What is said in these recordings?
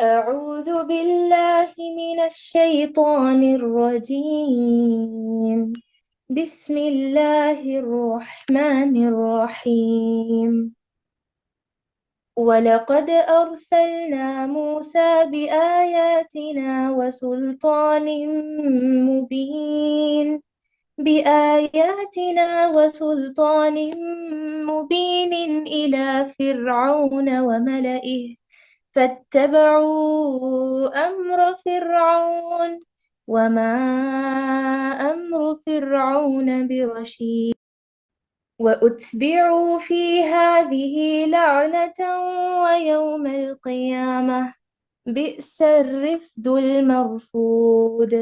أعوذ بالله من الشيطان الرجيم. بسم الله الرحمن الرحيم. ولقد أرسلنا موسى بآياتنا وسلطان مبين إلى فرعون وملئه فاتبعوا أمر فرعون وما أمر فرعون برشيد. وأتبعوا في هذه لعنة ويوم القيامة بئس الرفد المرفود.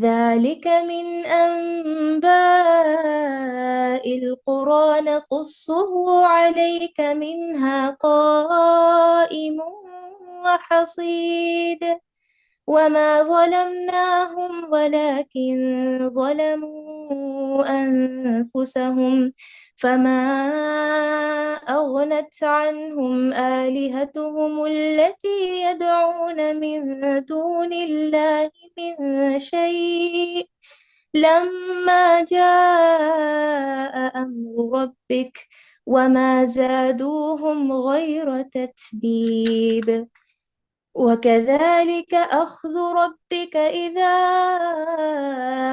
ذلك من أنباء القرى نقصه عليك منها قائم وحصيد. وما ظلمناهم ولكن ظلموا أنفسهم. فما أغنت عنهم آلهتهم التي يدعون من دون الله من شيء لما جاء أمر ربك وما زادوهم غير تتبيب. وكذلك أخذ ربك إذا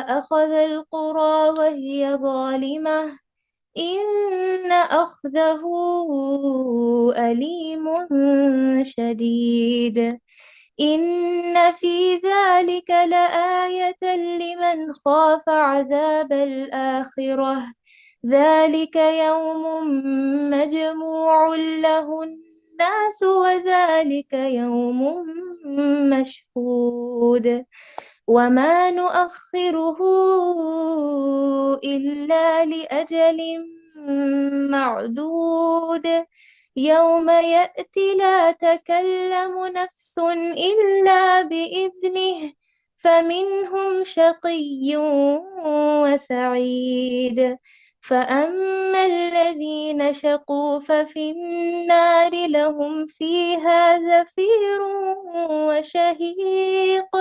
أخذ القرى وهي ظالمة إن أخذه أليم شديد. إن في ذلك لآية لمن خاف عذاب الآخرة. ذلك يوم مجموع له الناس وذلك يوم مشهود. وما نؤخره إلا لأجل معدود. يوم يأتي لا تكلم نفس إلا بإذنه فمنهم شقي وسعيد. فأما الذين شقوا ففي النار لهم فيها زفير وشهيق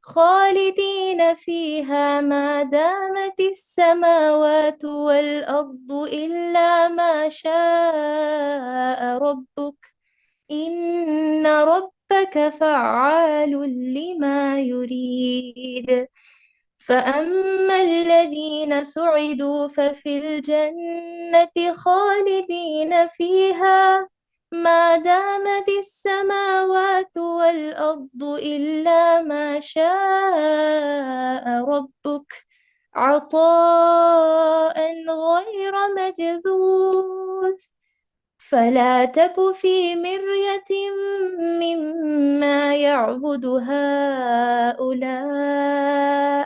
خالدين فيها ما دامت السماوات والأرض إلا ما شاء ربك إن ربك فعال لما يريد. فأما الذين سعدوا ففي الجنة خالدين فيها ما دامت السماوات والأرض إلا ما شاء ربك عطاء غير مجذوذ. فلا تك في مرية مما يعبد هؤلاء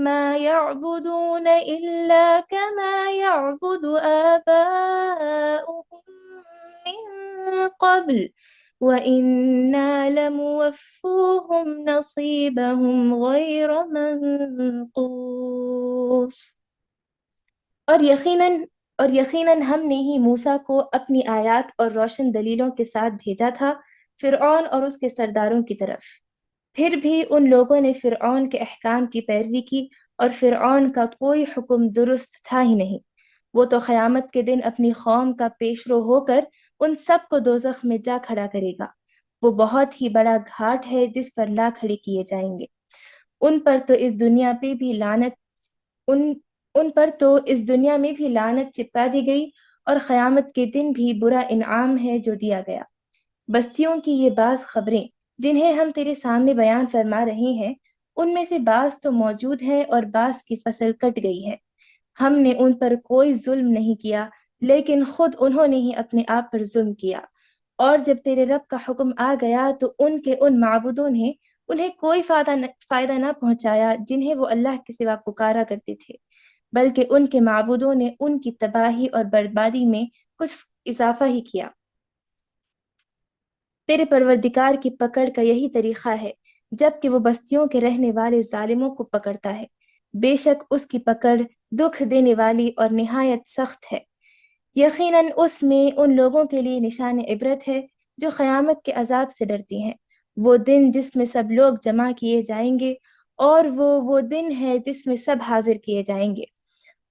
ما يعبدون إلا كما يعبد آباؤهم من قبل وإنا لموفوهم نصيبهم غير منقوص۔ اور یقیناً ہم نے ہی موسیٰ کو اپنی آیات اور روشن دلیلوں کے ساتھ بھیجا تھا فرعون اور اس کے سرداروں کی طرف۔ پھر بھی ان لوگوں نے فرعون کے احکام کی پیروی کی اور فرعون کا کوئی حکم درست تھا ہی نہیں۔ وہ تو قیامت کے دن اپنی قوم کا پیش رو ہو کر ان سب کو دوزخ میں جا کھڑا کرے گا۔ وہ بہت ہی بڑا گھاٹ ہے جس پر لا کھڑے کیے جائیں گے۔ ان پر تو اس دنیا پہ بھی لعنت ان ان پر تو اس دنیا میں بھی لعنت چپکا دی گئی اور قیامت کے دن بھی برا انعام ہے جو دیا گیا۔ بستیوں کی یہ بعض خبریں جنہیں ہم تیرے سامنے بیان فرما رہے ہیں ان میں سے بعض تو موجود ہیں اور بعض کی فصل کٹ گئی ہے۔ ہم نے ان پر کوئی ظلم نہیں کیا لیکن خود انہوں نے ہی اپنے آپ پر ظلم کیا۔ اور جب تیرے رب کا حکم آ گیا تو ان کے ان معبودوں نے انہیں کوئی فائدہ نہ پہنچایا جنہیں وہ اللہ کے سوا پکارا کرتے تھے، بلکہ ان کے معبودوں نے ان کی تباہی اور بربادی میں کچھ اضافہ ہی کیا۔ تیرے پروردگار کی پکڑ کا یہی طریقہ ہے جب کہ وہ بستیوں کے رہنے والے ظالموں کو پکڑتا ہے۔ بے شک اس کی پکڑ دکھ دینے والی اور نہایت سخت ہے۔ یقیناً اس میں ان لوگوں کے لیے نشان عبرت ہے جو قیامت کے عذاب سے ڈرتی ہیں۔ وہ دن جس میں سب لوگ جمع کیے جائیں گے، اور وہ دن ہے جس میں سب حاضر کیے جائیں گے۔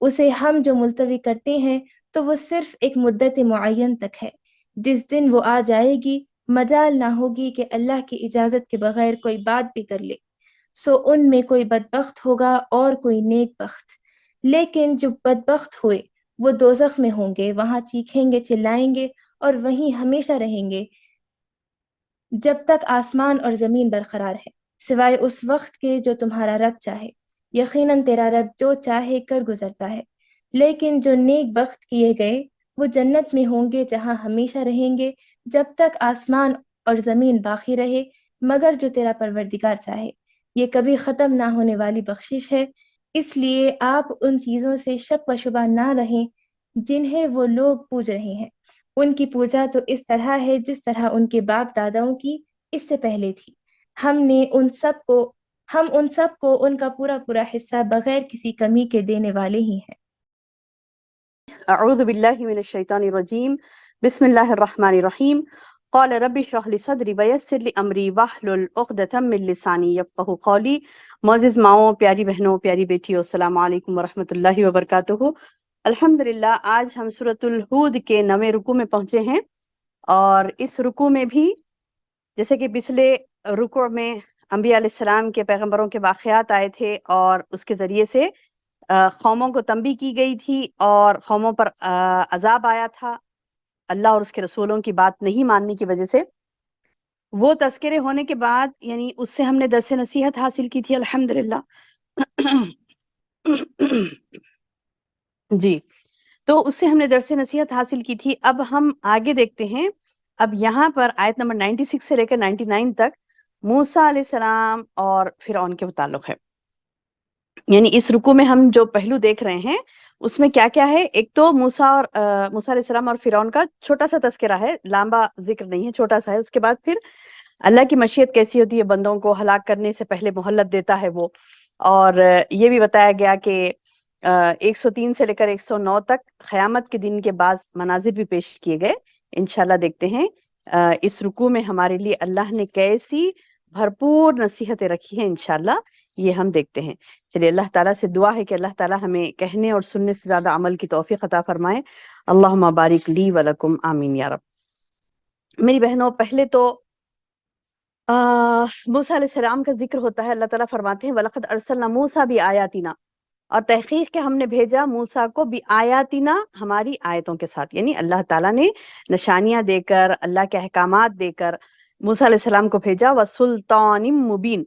اسے ہم جو ملتوی کرتے ہیں تو وہ صرف ایک مدت معین تک ہے۔ جس دن وہ آ جائے گی، مجال نہ ہوگی کہ اللہ کی اجازت کے بغیر کوئی بات بھی کر لے۔ سو ان میں کوئی بدبخت ہوگا اور کوئی نیک بخت۔ لیکن جو بدبخت ہوئے وہ دوزخ میں ہوں گے، وہاں چیخیں گے، چلائیں گے اور وہیں ہمیشہ رہیں گے جب تک آسمان اور زمین برقرار ہے، سوائے اس وقت کے جو تمہارا رب چاہے۔ یقیناً تیرا رب جو چاہے کر گزرتا ہے۔ لیکن جو نیک بخت کیے گئے وہ جنت میں ہوں گے، جہاں ہمیشہ رہیں گے جب تک آسمان اور زمین باقی رہے، مگر جو تیرا پروردگار چاہے۔ یہ کبھی ختم نہ ہونے والی بخشش ہے، اس لیے آپ ان چیزوں سے شک و شبہ نہ رہیں جنہیں وہ لوگ پوج رہے ہیں۔ ان کی پوجا تو اس طرح ہے جس طرح ان کے باپ داداؤں کی اس سے پہلے تھی۔ ہم نے ان سب کو ان کا پورا پورا حصہ بغیر کسی کمی کے دینے والے ہی ہیں۔ اعوذ باللہ من الشیطان الرجیم، بسم اللہ الرحمن الرحیم۔ قال رب اشرح لی صدری ویسر لی امری واحلل عقدۃ من لسانی یفقہوا قولی۔ معزز ماؤں، پیاری بہنوں، پیاری بیٹیوں، السلام علیکم ورحمۃ اللہ وبرکاتہ۔ الحمدللہ آج ہم سورۃ الہود کے 9ویں رکوع میں پہنچے ہیں، اور اس رکوع میں بھی جیسے کہ پچھلے رکوع میں انبیاء علیہ السلام کے پیغمبروں کے واقعات آئے تھے، اور اس کے ذریعے سے قوموں کو تنبیہ کی گئی تھی اور قوموں پر عذاب آیا تھا اللہ اور اس کے رسولوں کی بات نہیں ماننے کی وجہ سے۔ وہ تذکرے ہونے کے بعد یعنی اس سے ہم نے درس نصیحت حاصل کی تھی الحمدللہ۔ جی، تو اس سے ہم نے درس نصیحت حاصل کی تھی۔ اب ہم آگے دیکھتے ہیں۔ اب یہاں پر آیت نمبر 96 سے لے کر 99 تک موسیٰ علیہ السلام اور فرعون کے متعلق ہے۔ یعنی اس رکوع میں ہم جو پہلو دیکھ رہے ہیں اس میں کیا کیا ہے؟ ایک تو موسیٰ علیہ السلام اور فرعون کا چھوٹا سا تذکرہ ہے، لمبا ذکر نہیں ہے، چھوٹا سا ہے۔ اس کے بعد پھر اللہ کی مشیت کیسی ہوتی ہے، بندوں کو ہلاک کرنے سے پہلے مہلت دیتا ہے وہ، اور یہ بھی بتایا گیا کہ 103 سے لے کر 109 تک قیامت کے دن کے بعض مناظر بھی پیش کیے گئے۔ انشاءاللہ دیکھتے ہیں اس رکوع میں ہمارے لیے اللہ نے کیسی بھرپور نصیحتیں رکھی ہیں، انشاءاللہ یہ ہم دیکھتے ہیں۔ چلیے، اللہ تعالیٰ سے دعا ہے کہ اللہ تعالیٰ ہمیں کہنے اور سننے سے زیادہ عمل کی توفیق عطا فرمائے۔ اللہم بارک لی ولکم، آمین یا رب۔ میری بہنوں، پہلے تو موسیٰ علیہ السلام کا ذکر ہوتا ہے۔ اللہ تعالیٰ فرماتے ہیں وَلَقَدْ أَرْسَلْنَا مُوسَىٰ بِآيَاتِنَا، اور تحقیق کہ ہم نے بھیجا موسیٰ کو بِآيَاتِنَا، ہماری آیتوں کے ساتھ، یعنی اللہ تعالیٰ نے نشانیاں دے کر، اللہ کے احکامات دے کر موسیٰ علیہ السلام کو بھیجا۔ وَسُلْطَانٍ مُبِينٍ،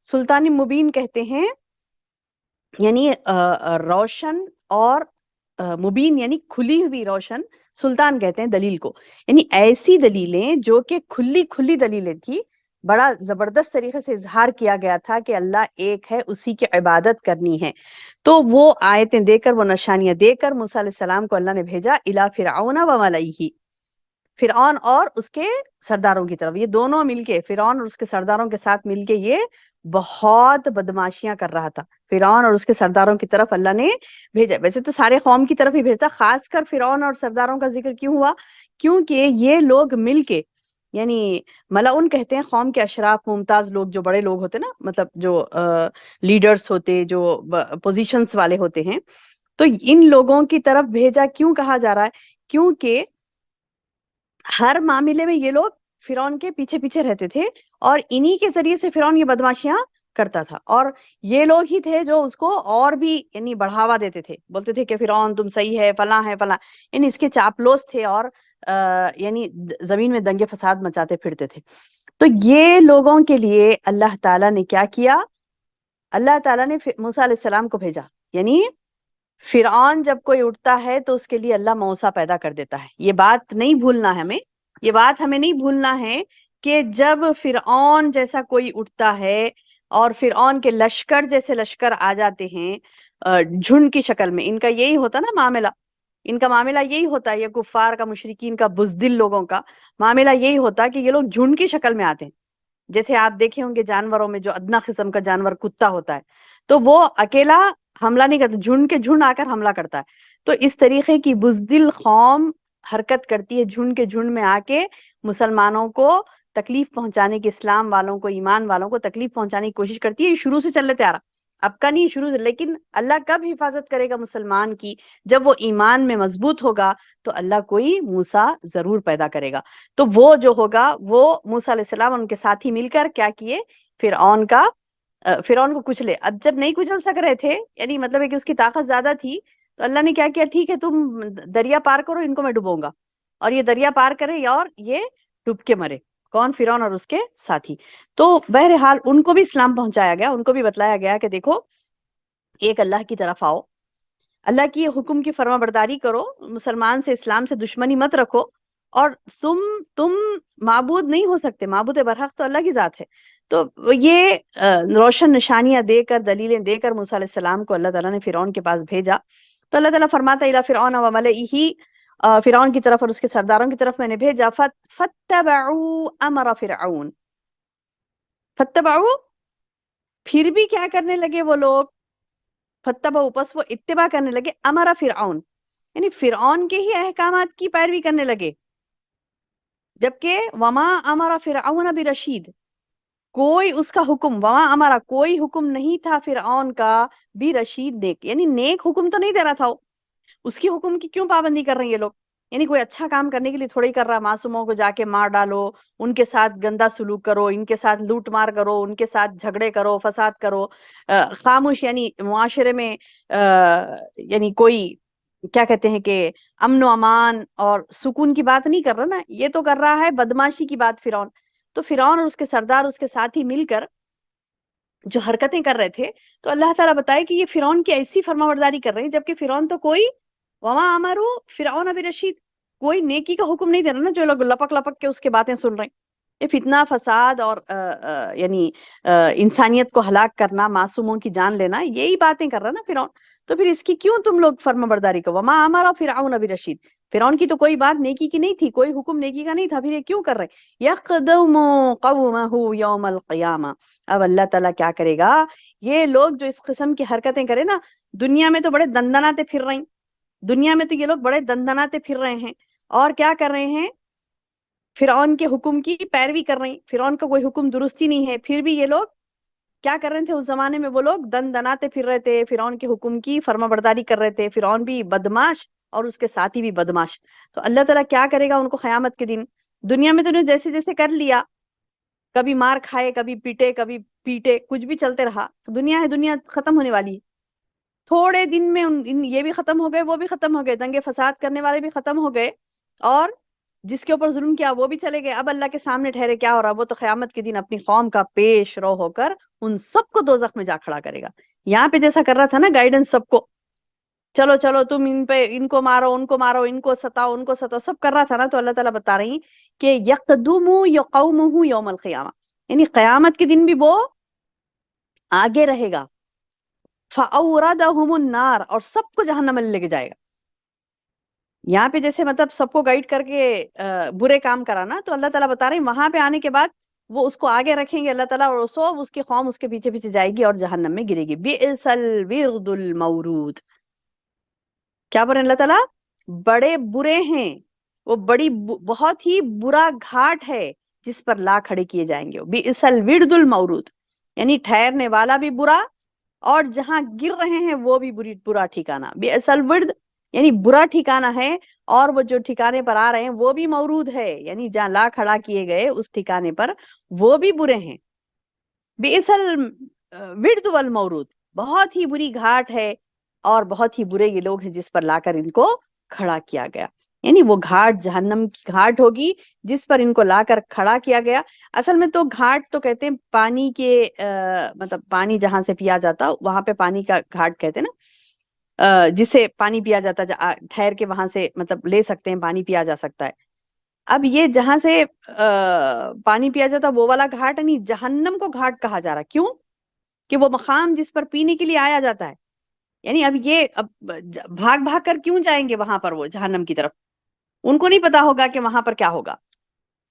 سلطان مبین کہتے ہیں یعنی روشن، اور مبین یعنی کھلی ہوئی روشن، سلطان کہتے ہیں دلیل کو، یعنی ایسی دلیلیں جو کہ کھلی کھلی دلیلیں تھی، بڑا زبردست طریقے سے اظہار کیا گیا تھا کہ اللہ ایک ہے، اسی کی عبادت کرنی ہے۔ تو وہ آیتیں دے کر، وہ نشانیاں دے کر موسیٰ علیہ السلام کو اللہ نے بھیجا الی فرعون و ملئہ، فرعون اور اس کے سرداروں کی طرف۔ یہ دونوں مل کے، فرعون اور اس کے سرداروں کے ساتھ مل کے یہ بہت بدماشیاں کر رہا تھا۔ فرعون اور اس کے سرداروں کی طرف اللہ نے بھیجا۔ ویسے تو سارے قوم کی طرف ہی بھیجتا، خاص کر فرعون اور سرداروں کا ذکر کیوں ہوا؟ کیونکہ یہ لوگ مل کے، یعنی ملعون کہتے ہیں قوم کے اشراف، ممتاز لوگ، جو بڑے لوگ ہوتے نا، مطلب جو لیڈرز ہوتے، جو پوزیشنز والے ہوتے ہیں، تو ان لوگوں کی طرف بھیجا کیوں کہا جا رہا ہے؟ کیونکہ ہر معاملے میں یہ لوگ فرعون کے پیچھے پیچھے رہتے تھے، اور انہی کے ذریعے سے فرعون یہ بدماشیاں کرتا تھا، اور یہ لوگ ہی تھے جو اس کو اور بھی یعنی بڑھاوا دیتے تھے، بولتے تھے کہ فرعون تم صحیح ہے، فلاں ہے فلاں، یعنی اس کے چاپلوس تھے، اور یعنی زمین میں دنگے فساد مچاتے پھرتے تھے۔ تو یہ لوگوں کے لیے اللہ تعالیٰ نے کیا کیا؟ اللہ تعالیٰ نے موسیٰ علیہ السلام کو بھیجا، یعنی فرعون جب کوئی اٹھتا ہے تو اس کے لیے اللہ موسیٰ پیدا کر دیتا ہے۔ یہ بات نہیں بھولنا ہے ہمیں، یہ بات ہمیں نہیں بھولنا ہے کہ جب فرعون جیسا کوئی اٹھتا ہے، اور فرعون کے لشکر جیسے لشکر آ جاتے ہیں جھنڈ کی شکل میں، ان کا یہی ہوتا نا معاملہ، ان کا معاملہ یہی ہوتا ہے، یہ کفار کا، مشرکین کا، بزدل لوگوں کا معاملہ یہی ہوتا ہے کہ یہ لوگ جھنڈ کی شکل میں آتے ہیں۔ جیسے آپ دیکھے ہوں گے جانوروں میں جو ادنا قسم کا جانور کتا ہوتا ہے، تو وہ اکیلا حملہ نہیں کرتا، جھنڈ کے جھنڈ آ کر حملہ کرتا ہے۔ تو اس طریقے کی بزدل قوم حرکت کرتی ہے جھنڈ کے جھنڈ میں آ کے مسلمانوں کو تکلیف پہنچانے کی، اسلام والوں کو، ایمان والوں کو تکلیف پہنچانے کی کوشش کرتی ہے. یہ شروع سے چل لیتے آ رہا، اب کا نہیں، شروع سے. لیکن اللہ کب حفاظت کرے گا مسلمان کی؟ جب وہ ایمان میں مضبوط ہوگا تو اللہ کوئی موسیٰ ضرور پیدا کرے گا. تو وہ جو ہوگا وہ موسیٰ علیہ السلام ان کے ساتھی مل کر کیا کیے، فرعون کو کچلے. اب جب نہیں کچل سک رہے تھے، یعنی مطلب ہے کہ اس کی طاقت زیادہ تھی، تو اللہ نے کیا کیا، ٹھیک ہے تم دریا پار کرو، ان کو میں ڈبوں گا. اور یہ دریا پار کرے اور یہ ڈوب کے مرے. کون؟ فرعون اور اس کے ساتھی. تو بہرحال ان کو بھی اسلام پہنچایا گیا، ان کو بھی بتلایا گیا کہ دیکھو ایک اللہ کی طرف آؤ، اللہ کی حکم کی فرما برداری کرو، مسلمان سے، اسلام سے دشمنی مت رکھو، اور تم معبود نہیں ہو سکتے، معبود برحق تو اللہ کی ذات ہے. تو یہ روشن نشانیاں دے کر، دلیلیں دے کر موسیٰ علیہ السلام کو اللہ تعالیٰ نے فرعون کے پاس بھیجا. تو اللہ تعالیٰ فرماتا ہے الی فرعون وملئہ، فرعون کی طرف اور اس کے سرداروں کی طرف میں نے بھیجا. فاتبعوا امر فرعون، فتبعوا، پھر بھی کیا کرنے لگے وہ لوگ، فتبعوا، پس وہ اتباع کرنے لگے، امر فرعون، یعنی فرعون کے ہی احکامات کی پیروی کرنے لگے. جبکہ وما امر فرعون برشید، کوئی اس کا حکم، وما امرا، کوئی حکم نہیں تھا فرعون کا، برشید، نیک، یعنی نیک حکم تو نہیں دے رہا تھا وہ. اس کی حکم کی کیوں پابندی کر رہے ہیں یہ لوگ؟ یعنی کوئی اچھا کام کرنے کے لیے تھوڑی کر رہا، معصوموں کو جا کے مار ڈالو، ان کے ساتھ گندا سلوک کرو، ان کے ساتھ لوٹ مار کرو، ان کے ساتھ جھگڑے کرو، فساد کرو، خاموش، یعنی معاشرے میں یعنی کوئی کیا کہتے ہیں کہ امن و امان اور سکون کی بات نہیں کر رہا نا، یہ تو کر رہا ہے بدماشی کی بات فرعون. تو فرعون اور اس کے سردار، اس کے ساتھی مل کر جو حرکتیں کر رہے تھے، تو اللہ تعالیٰ بتائے کہ یہ فرعون کی ایسی فرما برداری کر رہے ہیں، جبکہ فرعون تو کوئی، وما امرو فرعون برشید، کوئی نیکی کا حکم نہیں دے رہا نا. جو لوگ لپک لپک کے اس کے باتیں سن رہے ہیں، یہ فتنہ، فساد اور یعنی انسانیت کو ہلاک کرنا، معصوموں کی جان لینا، یہی باتیں کر رہا نا فرعون. تو پھر اس کی کیوں تم لوگ فرما برداری کرو؟ وما امر فرعون برشید، فرعون کی تو کوئی بات نیکی کی نہیں تھی، کوئی حکم نیکی کا نہیں تھا، پھر یہ کیوں کر رہے؟ یقدم قومہ یوم القیامہ. اب اللہ تعالیٰ کیا کرے گا، یہ لوگ جو اس قسم کی حرکتیں کرے نا، دنیا میں تو بڑے دندناتے پھر رہے ہیں، دنیا میں تو یہ لوگ بڑے دندناتے پھر رہے ہیں، اور کیا کر رہے ہیں، فرعون کے حکم کی پیروی کر رہے ہیں. فرعون کا کوئی حکم درستی نہیں ہے، پھر بھی یہ لوگ کیا کر رہے تھے اس زمانے میں، وہ لوگ دندناتے پھر رہے تھے، فرعون کے حکم کی فرما برداری کر رہے تھے. فرعون بھی بدماش اور اس کے ساتھی بھی بدماش. تو اللہ تعالیٰ کیا کرے گا ان کو قیامت کے دن؟ دنیا میں تو انہوں نے جیسے جیسے کر لیا، کبھی مار کھائے، کبھی پیٹے، کبھی پیٹے، کچھ بھی چلتے رہا. دنیا ہے، دنیا ختم ہونے والی ہے. تھوڑے دن میں یہ بھی ختم ہو گئے، وہ بھی ختم ہو گئے، دنگے فساد کرنے والے بھی ختم ہو گئے، اور جس کے اوپر ظلم کیا وہ بھی چلے گئے. اب اللہ کے سامنے ٹھہرے کیا ہو رہا؟ وہ تو قیامت کے دن اپنی قوم کا پیش رو ہو کر ان سب کو دوزخ میں جا کھڑا کرے گا. یہاں پہ جیسا کر رہا تھا نا گائیڈنس سب کو، چلو چلو تم ان کو مارو، ان کو مارو، ان کو ستاؤ، ان کو ستاؤ، سب کر رہا تھا نا. تو اللہ تعالیٰ بتا رہی کہ یقدم قومہ یوم القیامہ، یعنی قیامت کے دن بھی وہ آگے رہے گا. فَأَوْرَدَهُمُ النَّارَ، اور سب کو جہنم میں لے کے جائے گا. یہاں پہ جیسے مطلب سب کو گائیڈ کر کے برے کام کرانا، تو اللہ تعالیٰ بتا رہے ہیں وہاں پہ آنے کے بعد وہ اس کو آگے رکھیں گے اللہ تعالیٰ، اور سب اس کی قوم اس کے پیچھے پیچھے جائے گی اور جہنم میں گرے گی. بئس الورد المورود، کیا بولے اللہ تعالیٰ؟ بڑے برے ہیں وہ، بہت ہی برا گھاٹ ہے جس پر لا کھڑے کیے جائیں گے. بئس الورد المورود، یعنی ٹھہرنے والا بھی برا، اور جہاں گر رہے ہیں وہ بھی برا ٹھکانہ. بئس الورد یعنی برا ٹھکانہ ہے، اور وہ جو ٹھکانے پر آ رہے ہیں وہ بھی مورود ہے، یعنی جہاں لا کھڑا کیے گئے اس ٹھکانے پر وہ بھی برے ہیں. بئس الورد والمورود، بہت ہی بری گھاٹ ہے اور بہت ہی برے یہ لوگ ہیں جس پر لا کر ان کو کھڑا کیا گیا. یعنی وہ گھاٹ جہنم کی گھاٹ ہوگی جس پر ان کو لا کر کھڑا کیا گیا. اصل میں تو گھاٹ تو کہتے ہیں پانی کے مطلب پانی جہاں سے پیا جاتا وہاں پہ پانی کا گھاٹ کہتے ہیں نا، جسے پانی پیا جاتا ٹھہر کے وہاں سے مطلب لے سکتے ہیں، پانی پیا جا سکتا ہے. اب یہ جہاں سے پانی پیا جاتا وہ والا گھاٹ نہیں، جہنم کو گھاٹ کہا جا رہا. کیوں؟ کہ وہ مقام جس پر پینے کے لیے آیا جاتا ہے. یعنی اب یہ بھاگ بھاگ کر کیوں جائیں گے وہاں پر وہ جہنم کی طرف؟ ان کو نہیں پتا ہوگا کہ وہاں پر کیا ہوگا،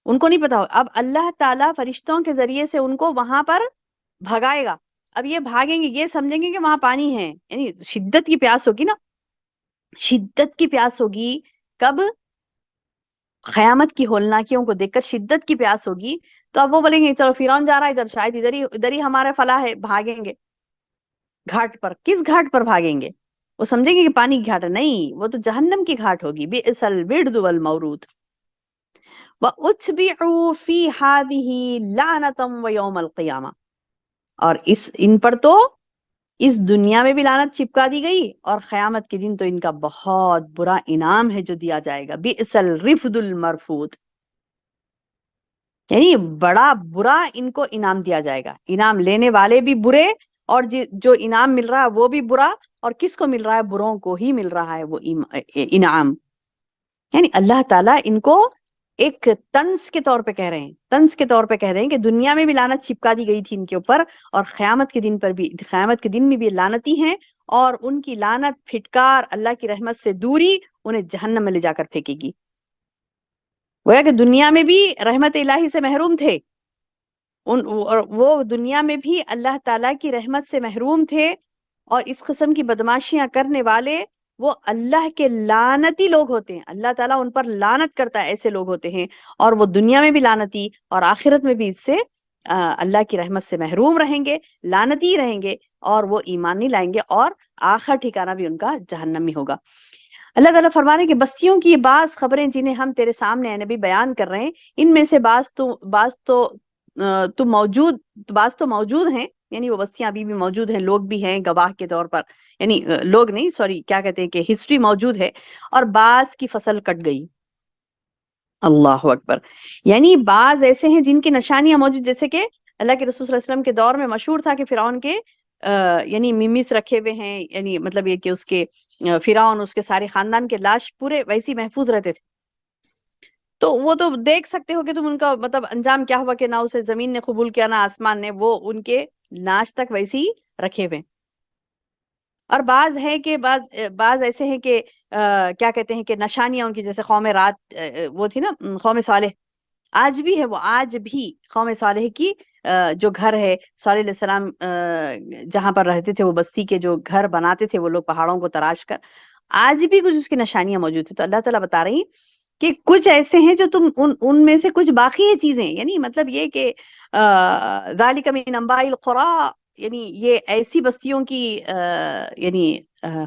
ان کو نہیں پتا ہوگا. اب اللہ تعالیٰ فرشتوں کے ذریعے سے ان کو وہاں پر بھگائے گا. اب یہ بھاگیں گے، یہ سمجھیں گے کہ وہاں پانی ہے، یعنی شدت کی پیاس ہوگی نا، شدت کی پیاس ہوگی. کب؟ قیامت کی ہولناکیوں کو دیکھ کر شدت کی پیاس ہوگی تو اب وہ بولیں گے چلو فرعون جا رہا ہے ادھر، شاید ادھر ہی ہمارا فلاح ہے، بھاگیں گے گھاٹ پر. کس گھاٹ پر بھاگیں گے؟ وہ سمجھیں گے کہ پانی کی گھاٹ ہے، نہیں، وہ تو جہنم کی گھاٹ ہوگی. بئس الورد والمورود وَأُتْبِعُوا فِي هَٰذِهِ لَعْنَةً وَيَوْمَ الْقِيَامَةِ. اور ان پر تو اس دنیا میں بھی لعنت چپکا دی گئی، اور قیامت کے دن تو ان کا بہت برا انعام ہے جو دیا جائے گا. بئس الرفد المرفود، یعنی بڑا برا ان کو انعام دیا جائے گا. انعام لینے والے بھی برے، اور جو انعام مل رہا ہے وہ بھی برا. اور کس کو مل رہا ہے؟ بروں کو ہی مل رہا ہے وہ انعام. یعنی اللہ تعالیٰ ان کو ایک طنز کے طور پہ کہہ رہے ہیں، طنز کے طور پہ کہہ رہے ہیں کہ دنیا میں بھی لعنت چپکا دی گئی تھی ان کے اوپر، اور قیامت کے دن میں بھی لعنتی ہیں، اور ان کی لعنت، پھٹکار، اللہ کی رحمت سے دوری انہیں جہنم میں لے جا کر پھینکے گی. گویا کہ دنیا میں بھی رحمت الہی سے محروم تھے، وہ دنیا میں بھی اللہ تعالیٰ کی رحمت سے محروم تھے، اور اس قسم کی بدماشیاں کرنے والے وہ اللہ کے لعنتی لوگ ہوتے ہیں. اللہ تعالیٰ ان پر لعنت کرتا ہے، ایسے لوگ ہوتے ہیں، اور وہ دنیا میں بھی لعنتی اور آخرت میں بھی اس سے اللہ کی رحمت سے محروم رہیں گے، لعنتی رہیں گے، اور وہ ایمان نہیں لائیں گے، اور آخر ٹھکانہ بھی ان کا جہنم میں ہوگا. اللہ تعالیٰ فرما رہے ہیں کہ بستیوں کی یہ بعض خبریں جنہیں ہم تیرے سامنے اے نبی بیان کر رہے ہیں، ان میں سے بعض تو موجود ہیں، یعنی وہ بستیاں ابھی بھی موجود ہیں، لوگ بھی ہیں گواہ کے طور پر، یعنی لوگ نہیں، سوری، کیا کہتے ہیں کہ ہسٹری موجود ہے، اور بعض کی فصل کٹ گئی. اللہ اکبر. یعنی بعض ایسے ہیں جن کی نشانیاں موجود، جیسے کہ اللہ کے رسول صلی اللہ علیہ وسلم کے دور میں مشہور تھا کہ فرعون کے یعنی میمیز رکھے ہوئے ہیں، یعنی مطلب یہ کہ اس کے فرعون، اس کے سارے خاندان کے لاش پورے ویسی محفوظ رہتے تھے. تو وہ تو دیکھ سکتے ہو کہ تم ان کا مطلب انجام کیا ہوا، کہ نہ اسے زمین نے قبول کیا نہ آسمان نے، وہ ان کے لاش تک ویسی ہی رکھے ہوئے. اور بعض ایسے ہیں کہ کیا کہتے ہیں کہ نشانیاں ان کی، جیسے قوم رات وہ تھی نا، قوم صالح، آج بھی ہے وہ، آج بھی قوم صالح کی جو گھر ہے، صالح علیہ السلام جہاں پر رہتے تھے، وہ بستی کے جو گھر بناتے تھے وہ لوگ پہاڑوں کو تراش کر، آج بھی کچھ اس کی نشانیاں موجود تھیں. تو اللہ تعالیٰ بتا رہی کہ کچھ ایسے ہیں جو تم ان میں سے کچھ باقی ہیں چیزیں، یعنی مطلب یہ کہ ذالک من انباء القری، یعنی یہ ایسی بستیوں کی یعنی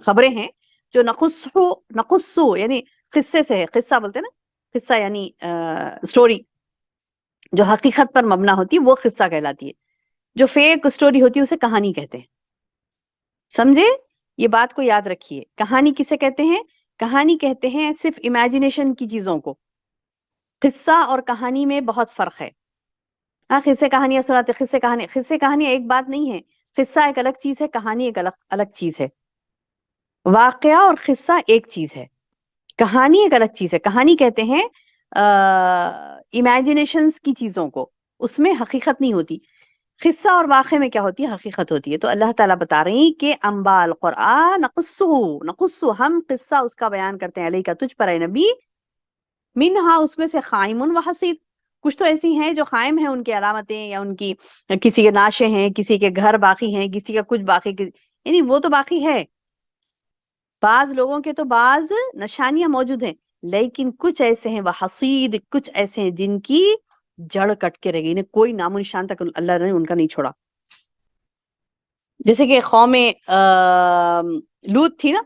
خبریں ہیں جو نقصو یعنی قصے سے ہے، قصہ بولتے ہیں نا، قصہ یعنی سٹوری جو حقیقت پر مبنا ہوتی ہے وہ قصہ کہلاتی ہے، جو فیک سٹوری ہوتی ہے اسے کہانی کہتے ہیں. سمجھے؟ یہ بات کو یاد رکھیے. کہانی کسے کہتے ہیں؟ کہانی کہتے ہیں صرف امیجنیشن کی چیزوں کو. قصہ اور کہانی میں بہت فرق ہے. قصے کہانیاں سناتے، قصے کہانی ایک بات نہیں ہے. قصہ ایک الگ چیز ہے، کہانی ایک الگ چیز ہے. واقعہ اور قصہ ایک چیز ہے، کہانی ایک الگ چیز ہے. کہانی کہتے ہیں امیجنیشنز کی چیزوں کو، اس میں حقیقت نہیں ہوتی. قصہ اور واقعے میں کیا ہوتی ہے؟ حقیقت ہوتی ہے. تو اللہ تعالیٰ بتا رہی ہیں کہ انباء القرآن نقصو، ہم قصہ اس کا بیان کرتے ہیں، علیہ کا تجھ پر اے نبی، منہا اس میں سے قائم و حصید، کچھ تو ایسی ہیں جو قائم ہیں، ان کی علامتیں، یا ان کی کسی کے ناشے ہیں، کسی کے گھر باقی ہیں، کسی کا کچھ باقی، یعنی وہ تو باقی ہے. بعض لوگوں کے تو بعض نشانیاں موجود ہیں، لیکن کچھ ایسے ہیں وہ حصید، کچھ ایسے ہیں جن کی جڑ کٹ کے رہ گئی، انہیں کوئی نام و نشان تک اللہ نے ان کا نہیں چھوڑا. جیسے کہ قوم لوط تھی نا،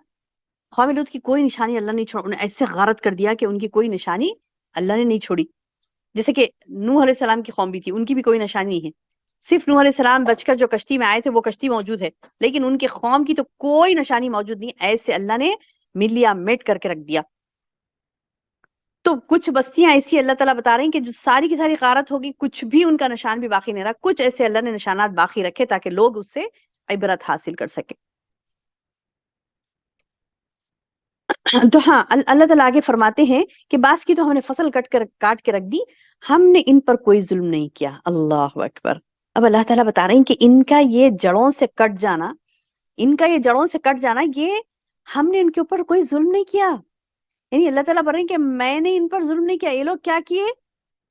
قوم لوط کی کوئی نشانی اللہ نہیں چھوڑا، انہیں ایسے غارت کر دیا کہ ان کی کوئی نشانی اللہ نے نہیں چھوڑی. جیسے کہ نوح علیہ السلام کی قوم بھی تھی، ان کی بھی کوئی نشانی نہیں ہے، صرف نوح علیہ السلام بچ کر جو کشتی میں آئے تھے وہ کشتی موجود ہے، لیکن ان کی قوم کی تو کوئی نشانی موجود نہیں. ایسے اللہ نے ملیا میٹ کر کے رکھ دیا. تو کچھ بستیاں ایسی اللہ تعالیٰ بتا رہے ہیں کہ جو ساری کی ساری غارت ہوگی، کچھ بھی ان کا نشان بھی باقی نہیں رہا. کچھ ایسے اللہ نے نشانات باقی رکھے تاکہ لوگ اس سے عبرت حاصل کر سکے. تو ہاں، اللہ تعالیٰ آگے فرماتے ہیں کہ بعض کی تو ہم نے فصل کاٹ کے رکھ دی، ہم نے ان پر کوئی ظلم نہیں کیا. اللہ اکبر. اب اللہ تعالیٰ بتا رہے ہیں کہ ان کا یہ جڑوں سے کٹ جانا، یہ ہم نے ان کے اوپر کوئی ظلم نہیں کیا. یعنی اللہ تعالیٰ بول رہے ہیں کہ میں نے ان پر ظلم نہیں کیا. یہ لوگ کیا کیے؟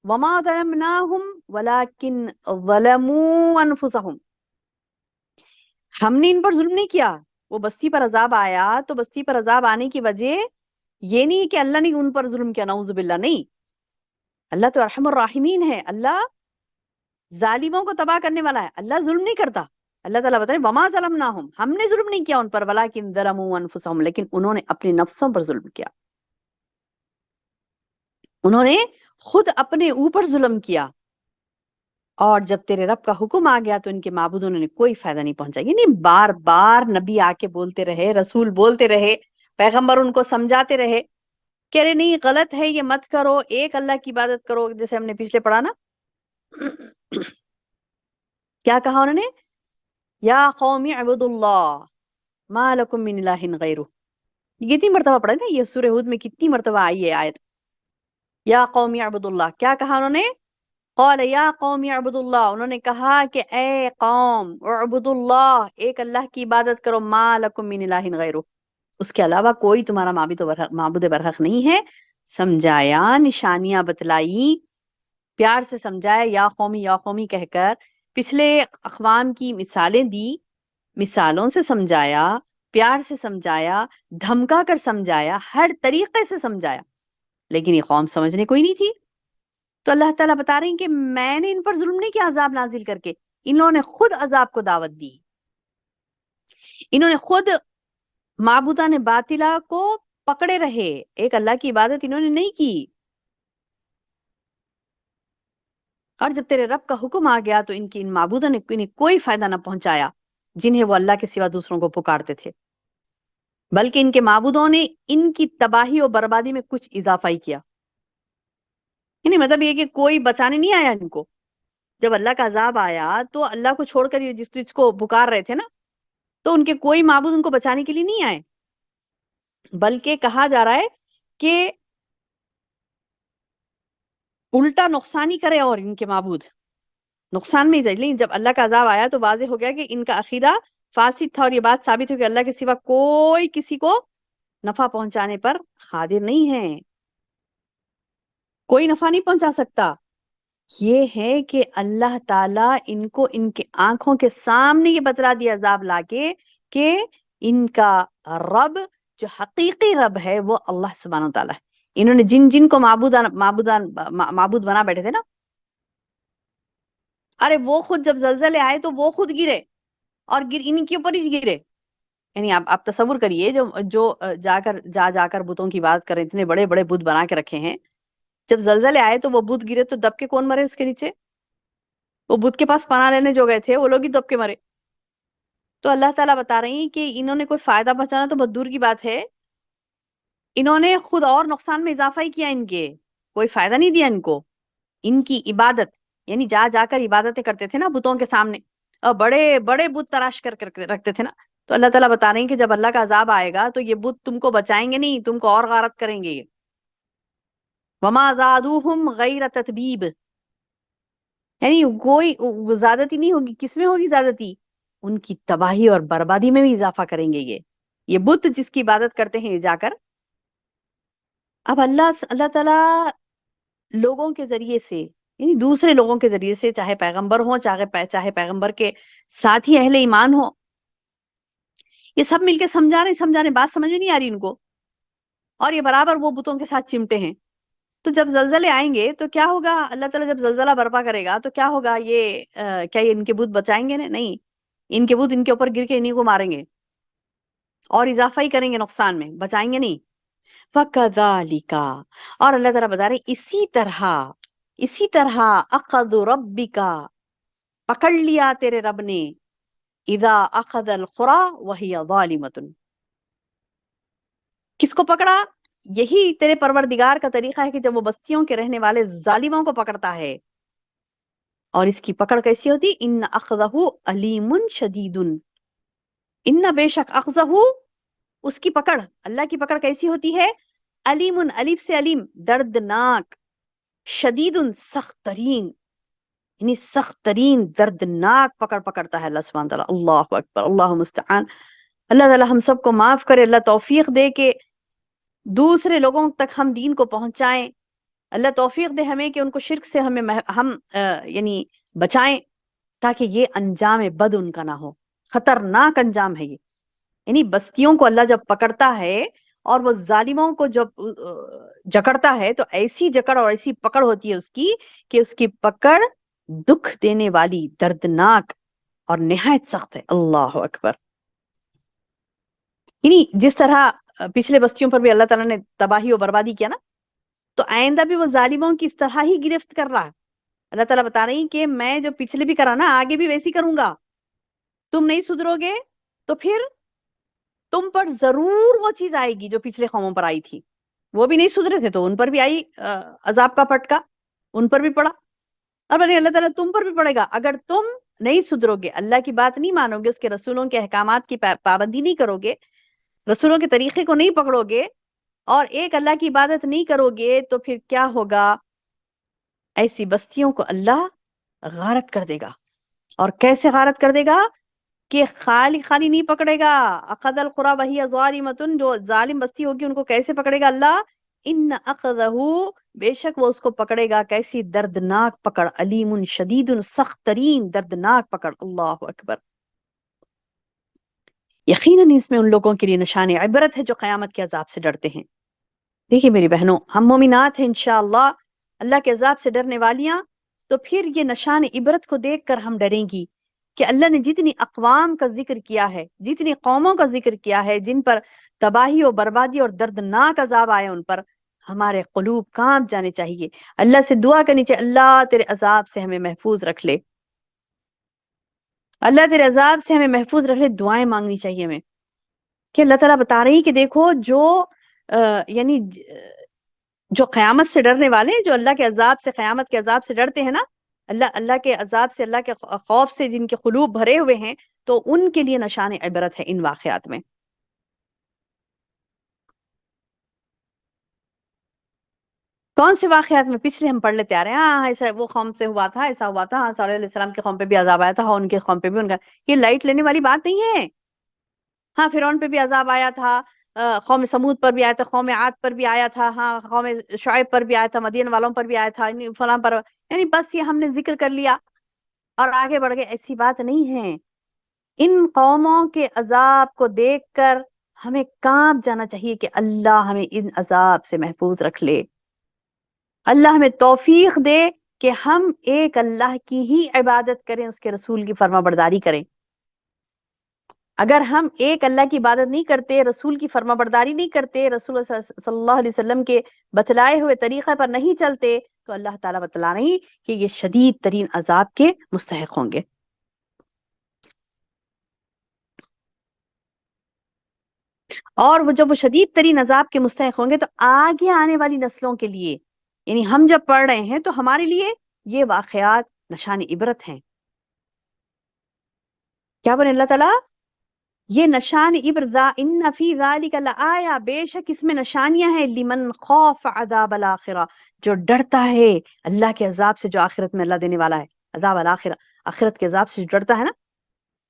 وما ظلمناہم ولکن ظلموا انفسہم، ہم نے ان پر ظلم نہیں کیا. وہ بستی پر عذاب آیا تو بستی پر عذاب آنے کی وجہ یہ نہیں کہ اللہ نے ان پر ظلم کیا، نعوذ باللہ، نہیں. اللہ تو ارحم الراحمین ہے، اللہ ظالموں کو تباہ کرنے والا ہے، اللہ ظلم نہیں کرتا۔ اللہ تعالیٰ بتا رہے وما ظلمناہم، ہم نے ظلم نہیں کیا ان پر، ولکن ظلموا انفسہم، لیکن انہوں نے اپنے نفسوں پر ظلم کیا، انہوں نے خود اپنے اوپر ظلم کیا۔ اور جب تیرے رب کا حکم آ گیا تو ان کے معبودوں نے کوئی فائدہ نہیں پہنچا، یعنی بار بار نبی آ کے بولتے رہے، رسول بولتے رہے، پیغمبر ان کو سمجھاتے رہے، کہہ رہے نہیں غلط ہے یہ مت کرو، ایک اللہ کی عبادت کرو، جیسے ہم نے پچھلے پڑھا نا۔ کیا کہا انہوں نے؟ یا قوم اعبدوا اللہ ما لکم من الہ غیرہ، یہ کتنی مرتبہ پڑھا نا، یہ سورہ ہود میں کتنی مرتبہ آئی ہے آیت، یا قوم اعبدوا اللہ۔ کیا کہا انہوں نے؟ قال یا قوم اعبدوا اللہ، انہوں نے کہا کہ اے قوم اعبدوا اللہ، ایک اللہ کی عبادت کرو، ما لکم من الہ غیرہ، اس کے علاوہ کوئی تمہارا معبود برحق نہیں ہے۔ سمجھایا، نشانیاں بتلائی، پیار سے سمجھایا، یا قومی کہہ کر پچھلے اقوام کی مثالیں دی، مثالوں سے سمجھایا، پیار سے سمجھایا، دھمکا کر سمجھایا، ہر طریقے سے سمجھایا، لیکن یہ قوم سمجھنے کوئی نہیں تھی۔ تو اللہ تعالیٰ بتا رہے ہیں کہ میں نے ان پر ظلم نہیں کیا عذاب نازل کر کے، انہوں نے خود عذاب کو دعوت دی، انہوں نے خود معبودان باطلہ کو پکڑے رہے، ایک اللہ کی عبادت انہوں نے نہیں کی۔ اور جب تیرے رب کا حکم آ گیا تو ان معبودوں نے انہیں کوئی فائدہ نہ پہنچایا جنہیں وہ اللہ کے سوا دوسروں کو پکارتے تھے، بلکہ ان کے معبودوں نے ان کی تباہی اور بربادی میں کچھ اضافہ ہی کیا، یعنی مطلب یہ کہ کوئی بچانے نہیں آیا ان کو۔ جب اللہ کا عذاب آیا تو اللہ کو چھوڑ کر یہ جس کو پکار رہے تھے نا، تو ان کے کوئی معبود ان کو بچانے کے لیے نہیں آئے، بلکہ کہا جا رہا ہے کہ الٹا نقصان ہی کرے، اور ان کے معبود نقصان میں ہی جائے۔ لیکن جب اللہ کا عذاب آیا تو واضح ہو گیا کہ ان کا عقیدہ فاسد تھا، اور یہ بات ثابت ہو کہ اللہ کے سوا کوئی کسی کو نفع پہنچانے پر قادر نہیں ہے، کوئی نفع نہیں پہنچا سکتا۔ یہ ہے کہ اللہ تعالیٰ ان کو ان کے آنکھوں کے سامنے یہ بتلا دیا عذاب لا کے کہ ان کا رب جو حقیقی رب ہے وہ اللہ سبحانہ و تعالیٰ ہے۔ انہوں نے جن کو معبود بنا بیٹھے تھے نا، ارے وہ خود جب زلزلے آئے تو وہ خود گرے، اور ان کے اوپر ہی گرے۔ یعنی آپ تصور کریے، جو جا کر بتوں کی بات کریں، اتنے بڑے بڑے بت بنا کے رکھے ہیں، جب زلزلے آئے تو وہ بت گرے تو دب کے کون مرے اس کے نیچے؟ وہ بت کے پاس پناہ لینے جو گئے تھے وہ لوگ ہی دب کے مرے۔ تو اللہ تعالیٰ بتا رہی ہیں کہ انہوں نے کوئی فائدہ پہنچانا تو بہت دور کی بات ہے، انہوں نے خود اور نقصان میں اضافہ ہی کیا، ان کے کوئی فائدہ نہیں دیا ان کو۔ ان کی عبادت، یعنی جا کر عبادتیں کرتے تھے نا بتوں کے سامنے، اور بڑے بڑے بت تراش کر رکھتے تھے نا، تو اللہ تعالیٰ بتا رہے ہیں کہ جب اللہ کا عذاب آئے گا تو یہ بت تم کو بچائیں گے نہیں، تم کو اور غارت کریں گے۔ وما زادوہم غیر تتبیب، یعنی کوئی زیادتی نہیں ہوگی، کس میں ہوگی زیادتی؟ ان کی تباہی اور بربادی میں بھی اضافہ کریں گے یہ بت جس کی عبادت کرتے ہیں جا کر۔ اب اللہ تعالیٰ لوگوں کے ذریعے سے، یعنی دوسرے لوگوں کے ذریعے سے، چاہے پیغمبر ہوں، چاہے پیغمبر کے ساتھی اہل ایمان ہوں، یہ سب مل کے سمجھانے بات سمجھ میں نہیں آ رہی ان کو، اور یہ برابر وہ بتوں کے ساتھ چمٹے ہیں۔ تو جب زلزلے آئیں گے تو کیا ہوگا؟ اللہ تعالیٰ جب زلزلہ برپا کرے گا تو کیا ہوگا؟ کیا یہ ان کے بت بچائیں گے؟ نہیں، ان کے بت ان کے اوپر گر کے انہیں کو ماریں گے اور اضافہ ہی کریں گے نقصان میں، بچائیں گے نہیں۔ وَكَذَلِكَ، اور اللہ تعالیٰ بتا رہے اسی طرح اخذ ربک، پکڑ لیا تیرے رب نے، اذا اخذ القری وہی ظالمۃ، کس کو پکڑا؟ یہی تیرے پروردگار کا طریقہ ہے کہ جب وہ بستیوں کے رہنے والے ظالموں کو پکڑتا ہے، اور اس کی پکڑ کیسی ہوتی؟ ان اخذہ علیم شدید، ان بے شک اخذہ، اس کی پکڑ، اللہ کی پکڑ کیسی ہوتی ہے؟ علیم، الف سے علیم، دردناک، شدید، سخت ترین، یعنی سخت ترین دردناک پکڑتا ہے اللہ سبحانہ تعالیٰ۔ اللہ اکبر، اللہ مستعان۔ اللہ تعالیٰ ہم سب کو معاف کرے، اللہ توفیق دے کہ دوسرے لوگوں تک ہم دین کو پہنچائیں، اللہ توفیق دے ہمیں کہ ان کو شرک سے ہم یعنی بچائیں، تاکہ یہ انجام بد ان کا نہ ہو، خطرناک انجام ہے یہ۔ یعنی بستیوں کو اللہ جب پکڑتا ہے اور وہ ظالموں کو جب جکڑتا ہے تو ایسی جکڑ اور ایسی پکڑ ہوتی ہے اس کی کہ اس کی پکڑ دکھ دینے والی، دردناک اور نہایت سخت ہے۔ اللہ اکبر۔ یعنی جس طرح پچھلے بستیوں پر بھی اللہ تعالیٰ نے تباہی و بربادی کیا نا، تو آئندہ بھی وہ ظالموں کی اس طرح ہی گرفت کر رہا ہے۔ اللہ تعالیٰ بتا رہی کہ میں جو پچھلے بھی کرا نا، آگے بھی ویسی کروں گا۔ تم نہیں سدھرو گے تو پھر تم پر ضرور وہ چیز آئے گی جو پچھلے قوموں پر آئی تھی۔ وہ بھی نہیں سدھرے تھے تو ان پر بھی آئی عذاب کا پٹکا، ان پر بھی پڑا۔ اور بھلے اللہ تعالیٰ تم پر بھی پڑے گا اگر تم نہیں سدھرو گے، اللہ کی بات نہیں مانو گے، اس کے رسولوں کے احکامات کی پابندی نہیں کرو گے، رسولوں کے طریقے کو نہیں پکڑو گے، اور ایک اللہ کی عبادت نہیں کرو گے، تو پھر کیا ہوگا؟ ایسی بستیوں کو اللہ غارت کر دے گا۔ اور کیسے غارت کر دے گا؟ کہ خالی خالی نہیں پکڑے گا۔ اخذ القری وہی ظالمۃ، جو ظالم بستی ہوگی ان کو کیسے پکڑے گا اللہ؟ ان اخذہ، بے شک وہ اس کو پکڑے گا کیسی دردناک پکڑ، علیم شدید، سخت ترین دردناک پکڑ۔ اللہ اکبر۔ یقیناً اس میں ان لوگوں کے لیے نشان عبرت ہے جو قیامت کے عذاب سے ڈرتے ہیں۔ دیکھیے میری بہنوں، ہم مومنات ہیں انشاءاللہ، اللہ کے عذاب سے ڈرنے والیاں، تو پھر یہ نشان عبرت کو دیکھ کر ہم ڈریں گی کہ اللہ نے جتنی اقوام کا ذکر کیا ہے، جتنی قوموں کا ذکر کیا ہے جن پر تباہی و بربادی اور دردناک عذاب آئے، ان پر ہمارے قلوب کانپ جانے چاہیے، اللہ سے دعا کرنی چاہیے، اللہ تیرے عذاب سے ہمیں محفوظ رکھ لے، اللہ تیرے عذاب سے ہمیں محفوظ رکھ لے۔ دعائیں مانگنی چاہیے ہمیں کہ اللہ تعالیٰ بتا رہی کہ دیکھو جو یعنی جو قیامت سے ڈرنے والے ہیں، جو اللہ کے عذاب سے، قیامت کے عذاب سے ڈرتے ہیں نا، اللہ کے عذاب سے، اللہ کے خوف سے جن کے قلوب بھرے ہوئے ہیں، تو ان کے لیے نشان عبرت ہے ان واقعات میں۔ کون سے واقعات میں؟ پچھلے ہم پڑھ لیتے آ رہے ہیں، ہاں ایسا وہ قوم سے ہوا تھا، ایسا ہوا تھا، ہاں صالح علیہ السلام کے قوم پہ بھی عذاب آیا تھا، ہاں ان کے قوم پہ بھی ان کا، یہ لائٹ لینے والی بات نہیں ہے۔ ہاں فرعون پہ بھی عذاب آیا تھا، قوم سمود پر بھی آیا تھا، قوم عاد پر بھی آیا تھا، ہاں قوم شعیب پر بھی آیا تھا، مدین والوں پر بھی آیا تھا، فلاں پر، یعنی بس یہ ہم نے ذکر کر لیا اور آگے بڑھ گئے، ایسی بات نہیں ہے۔ ان قوموں کے عذاب کو دیکھ کر ہمیں کانپ جانا چاہیے کہ اللہ ہمیں ان عذاب سے محفوظ رکھ لے، اللہ ہمیں توفیق دے کہ ہم ایک اللہ کی ہی عبادت کریں، اس کے رسول کی فرما برداری کریں۔ اگر ہم ایک اللہ کی عبادت نہیں کرتے، رسول کی فرما برداری نہیں کرتے، رسول صلی اللہ علیہ وسلم کے بتلائے ہوئے طریقے پر نہیں چلتے، تو اللہ تعالیٰ بتلا رہی کہ یہ شدید ترین عذاب کے مستحق ہوں گے۔ اور وہ جب وہ شدید ترین عذاب کے مستحق ہوں گے تو آگے آنے والی نسلوں کے لیے، یعنی ہم جب پڑھ رہے ہیں تو ہمارے لیے یہ واقعات نشان عبرت ہیں۔ کیا بولے اللہ تعالیٰ؟ یہ نشان عبرت، ان فی ذالک لآیہ، بے شک اس میں نشانیاں ہیں، لمن خوف عذاب الآخرہ، جو ڈرتا ہے اللہ کے عذاب سے جو آخرت میں اللہ دینے والا ہے، عذاب الآخرہ، آخرت کے عذاب سے جو ڈرتا ہے نا،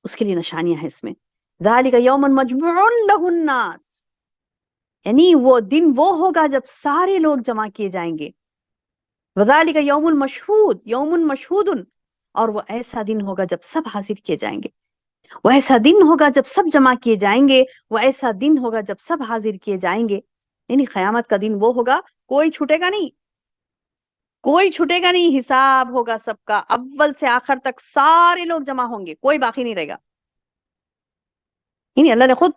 اس کے لیے نشانیاں ہیں اس میں۔ ذالک یوم مجموع لہ الناس، یعنی وہ دن وہ ہوگا جب سارے لوگ جمع کیے جائیں گے۔ وذالک یوم المشہود، یوم مشہود، اور وہ ایسا دن ہوگا جب سب حاضر کیے جائیں گے، وہ ایسا دن ہوگا جب سب جمع کیے جائیں گے، وہ ایسا دن ہوگا جب سب حاضر کیے جائیں گے، یعنی قیامت کا دن وہ ہوگا، کوئی چھوٹے گا نہیں، کوئی چھوٹے گا نہیں، حساب ہوگا سب کا، اول سے آخر تک سارے لوگ جمع ہوں گے، کوئی باقی نہیں رہے گا۔ یعنی اللہ نے خود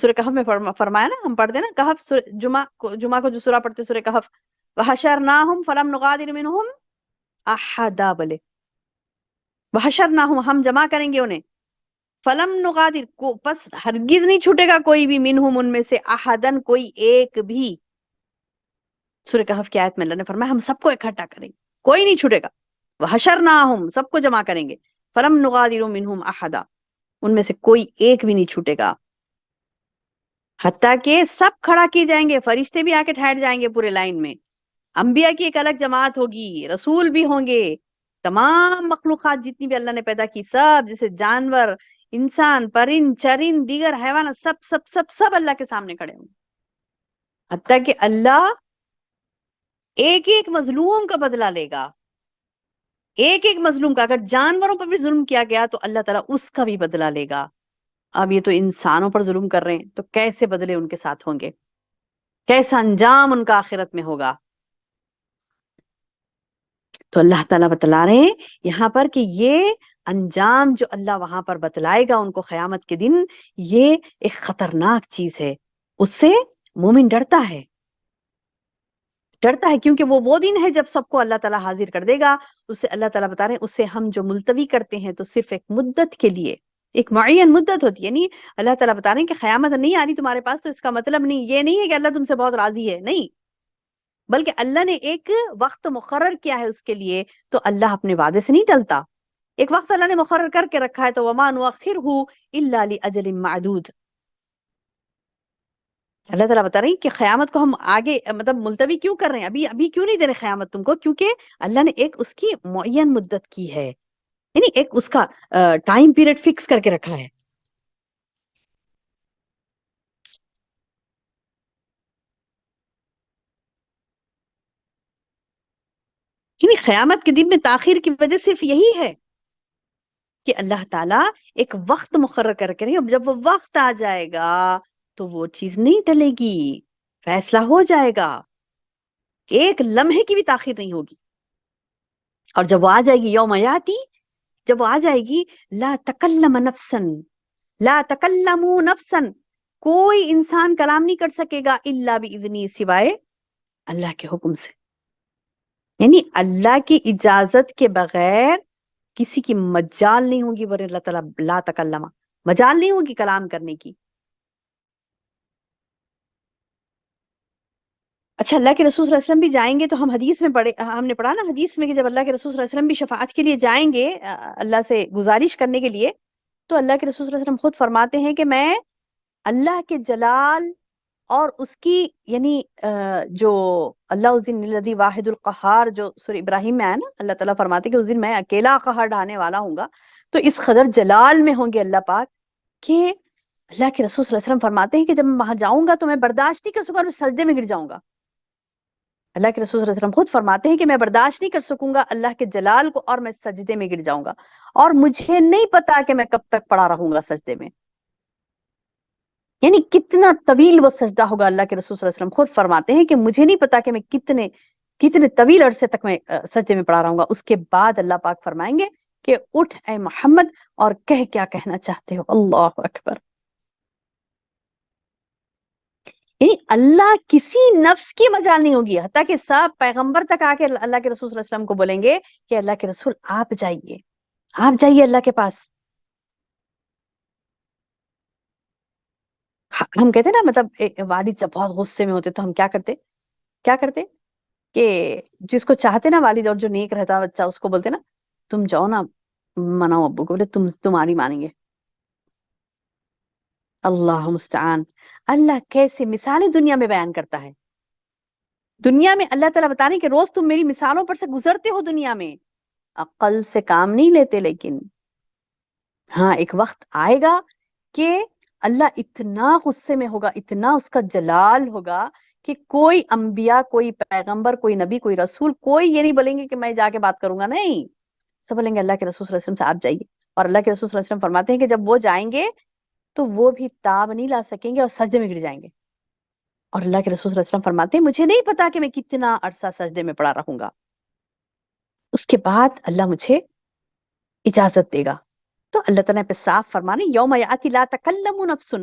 سورہ کہف میں فرمایا نا، ہم پڑھتے ہیں نا کہف، جمعہ کو جو سورہ پڑھتے سورہ کہف، وحشرناہم فلم نغادر منہم احدا، بلے وحشرناہم، ہم جمع کریں گے انہیں، فلم نغادر کو، پس ہرگز نہیں چھوٹے گا کوئی بھی، منہم ان میں سے، احدن کوئی ایک بھی۔ سورہ کہف کی آیت میں اللہ نے فرمایا ہم سب کو اکٹھا کریں گے، کوئی نہیں چھوٹے گا، وحشرناہم، سب کو جمع کریں گے، فلم نغادر منہم احدا، ان میں سے کوئی ایک بھی نہیں چھوٹے گا، حتیٰ کہ سب کھڑا کیے جائیں گے، فرشتے بھی آ کے ٹھہر جائیں گے پورے لائن میں، انبیاء کی ایک الگ جماعت ہوگی، رسول بھی ہوں گے، تمام مخلوقات جتنی بھی اللہ نے پیدا کی، سب جیسے جانور، انسان، پرند چرند، دیگر حیوانات، سب سب سب سب اللہ کے سامنے کھڑے ہوں گے، حتیٰ کہ اللہ ایک ایک مظلوم کا بدلہ لے گا، ایک ایک مظلوم کا، اگر جانوروں پر بھی ظلم کیا گیا تو اللہ تعالیٰ اس کا بھی بدلہ لے گا۔ اب یہ تو انسانوں پر ظلم کر رہے ہیں تو کیسے بدلے ان کے ساتھ ہوں گے۔ کیسا انجام ان کا آخرت میں ہوگا. تو اللہ تعالیٰ بتلا رہے ہیں یہاں پر کہ یہ انجام جو اللہ وہاں پر بتلائے گا ان کو قیامت کے دن، یہ ایک خطرناک چیز ہے. اس سے مومن ڈرتا ہے، ڈرتا ہے، کیونکہ وہ دن ہے جب سب کو اللہ تعالیٰ حاضر کر دے گا. اس سے اللہ تعالیٰ بتا رہے ہیں اسے ہم جو ملتوی کرتے ہیں تو صرف ایک مدت کے لیے، ایک معین مدت ہوتی ہے. یعنی اللہ تعالیٰ بتا رہے ہیں کہ قیامت نہیں آ رہی تمہارے پاس تو اس کا مطلب نہیں یہ نہیں ہے کہ اللہ تم سے بہت راضی ہے، نہیں، بلکہ اللہ نے ایک وقت مقرر کیا ہے اس کے لیے. تو اللہ اپنے وعدے سے نہیں ٹلتا. ایک وقت اللہ نے مقرر کر کے رکھا ہے، تو وما نؤخرہ الا لاجل معدود. اللہ تعالیٰ بتا رہے ہیں کہ قیامت کو ہم آگے مطلب ملتوی کیوں کر رہے ہیں، ابھی کیوں نہیں دے رہے قیامت تم کو، کیونکہ اللہ نے ایک اس کی معین مدت کی ہے، یعنی ایک اس کا ٹائم پیریڈ فکس کر کے رکھا ہے. یعنی قیامت کے دن میں تاخیر کی وجہ صرف یہی ہے کہ اللہ تعالیٰ ایک وقت مقرر کر کے رہے، اب جب وہ وقت آ جائے گا تو وہ چیز نہیں ٹلے گی، فیصلہ ہو جائے گا، ایک لمحے کی بھی تاخیر نہیں ہوگی. اور جب وہ آ جائے گی یوم یاتی، جب وہ آ جائے گی، لا تکلم نفسن، لا تکلمو نفسن، کوئی انسان کلام نہیں کر سکے گا الا باذنی، سوائے اللہ کے حکم سے. یعنی اللہ کی اجازت کے بغیر کسی کی مجال نہیں ہوگی، ورنہ اللہ تعالیٰ لا تکلم، مجال نہیں ہوگی کلام کرنے کی. اچھا، اللہ کے رسول صلی اللہ علیہ وسلم بھی جائیں گے، تو ہم نے پڑھا نا حدیث میں کہ جب اللہ کے رسول صلی اللہ علیہ وسلم بھی شفاعت کے لیے جائیں گے اللہ سے گزارش کرنے کے لیے، تو اللہ کے رسول صلی اللہ علیہ وسلم خود فرماتے ہیں کہ میں اللہ کے جلال اور اس کی، یعنی جو اللہ اس دن الذی واحد القہار جو سورہ ابراہیم میں آیا نا، اللہ تعالیٰ فرماتے کہ اس دن میں اکیلا قہر ڈھانے والا ہوں گا. تو اس قدر جلال میں ہوں گے اللہ پاک کہ اللہ کے رسول صلی اللہ علیہ وسلم فرماتے ہیں کہ جب میں وہاں جاؤں گا تو میں برداشت نہیں کر سکوں گا، میں سجدے میں گر جاؤں گا. اللہ کے رسول صلی اللہ علیہ وسلم خود فرماتے ہیں کہ میں برداشت نہیں کر سکوں گا اللہ کے جلال کو اور میں سجدے میں گر جاؤں گا، اور مجھے نہیں پتا کہ میں کب تک پڑا رہوں گا سجدے میں. یعنی کتنا طویل وہ سجدہ ہوگا. اللہ کے رسول صلی اللہ علیہ وسلم خود فرماتے ہیں کہ مجھے نہیں پتا کہ میں کتنے طویل عرصے تک میں سجدے میں پڑا رہوں گا. اس کے بعد اللہ پاک فرمائیں گے کہ اٹھ اے محمد اور کہہ کیا کہنا چاہتے ہو. اللہ اکبر. یعنی اللہ کسی نفس کی مجال نہیں ہوگی، حتیٰ کہ سب پیغمبر تک آ کے اللہ کے رسول صلی اللہ علیہ وسلم کو بولیں گے کہ اللہ کے رسول آپ جائیے اللہ کے پاس. ہم کہتے ہیں نا، مطلب والد جب بہت غصے میں ہوتے تو ہم کیا کرتے کہ جس کو چاہتے نا والد اور جو نیک رہتا بچہ، اس کو بولتے نا تم جاؤ نا مناؤ ابو کو، بولے تمہاری مانیں گے. اللہ مستعان. اللہ کیسے مثالیں دنیا میں بیان کرتا ہے. دنیا میں اللہ تعالیٰ بتا رہے ہیں کہ روز تم میری مثالوں پر سے گزرتے ہو، دنیا میں عقل سے کام نہیں لیتے، لیکن ہاں ایک وقت آئے گا کہ اللہ اتنا غصے میں ہوگا، اتنا اس کا جلال ہوگا کہ کوئی انبیاء، کوئی پیغمبر، کوئی نبی، کوئی رسول، کوئی یہ نہیں بولیں گے کہ میں جا کے بات کروں گا، نہیں، سب بولیں گے اللہ کے رسول صلی اللہ علیہ وسلم سے آپ جائیے. اور اللہ کے رسول صلی اللہ علیہ وسلم فرماتے ہیں کہ جب وہ جائیں گے تو وہ بھی تاب نہیں لا سکیں گے اور سجدے میں گر جائیں گے. اور اللہ کے رسول صلی اللہ علیہ وسلم فرماتے ہیں مجھے نہیں پتا کہ میں کتنا عرصہ سجدے میں پڑا رہوں گا، اس کے بعد اللہ مجھے اجازت دے گا. تو اللہ تعالیٰ پہ صاف فرمانے یوم یاتی لا تکلم نفس،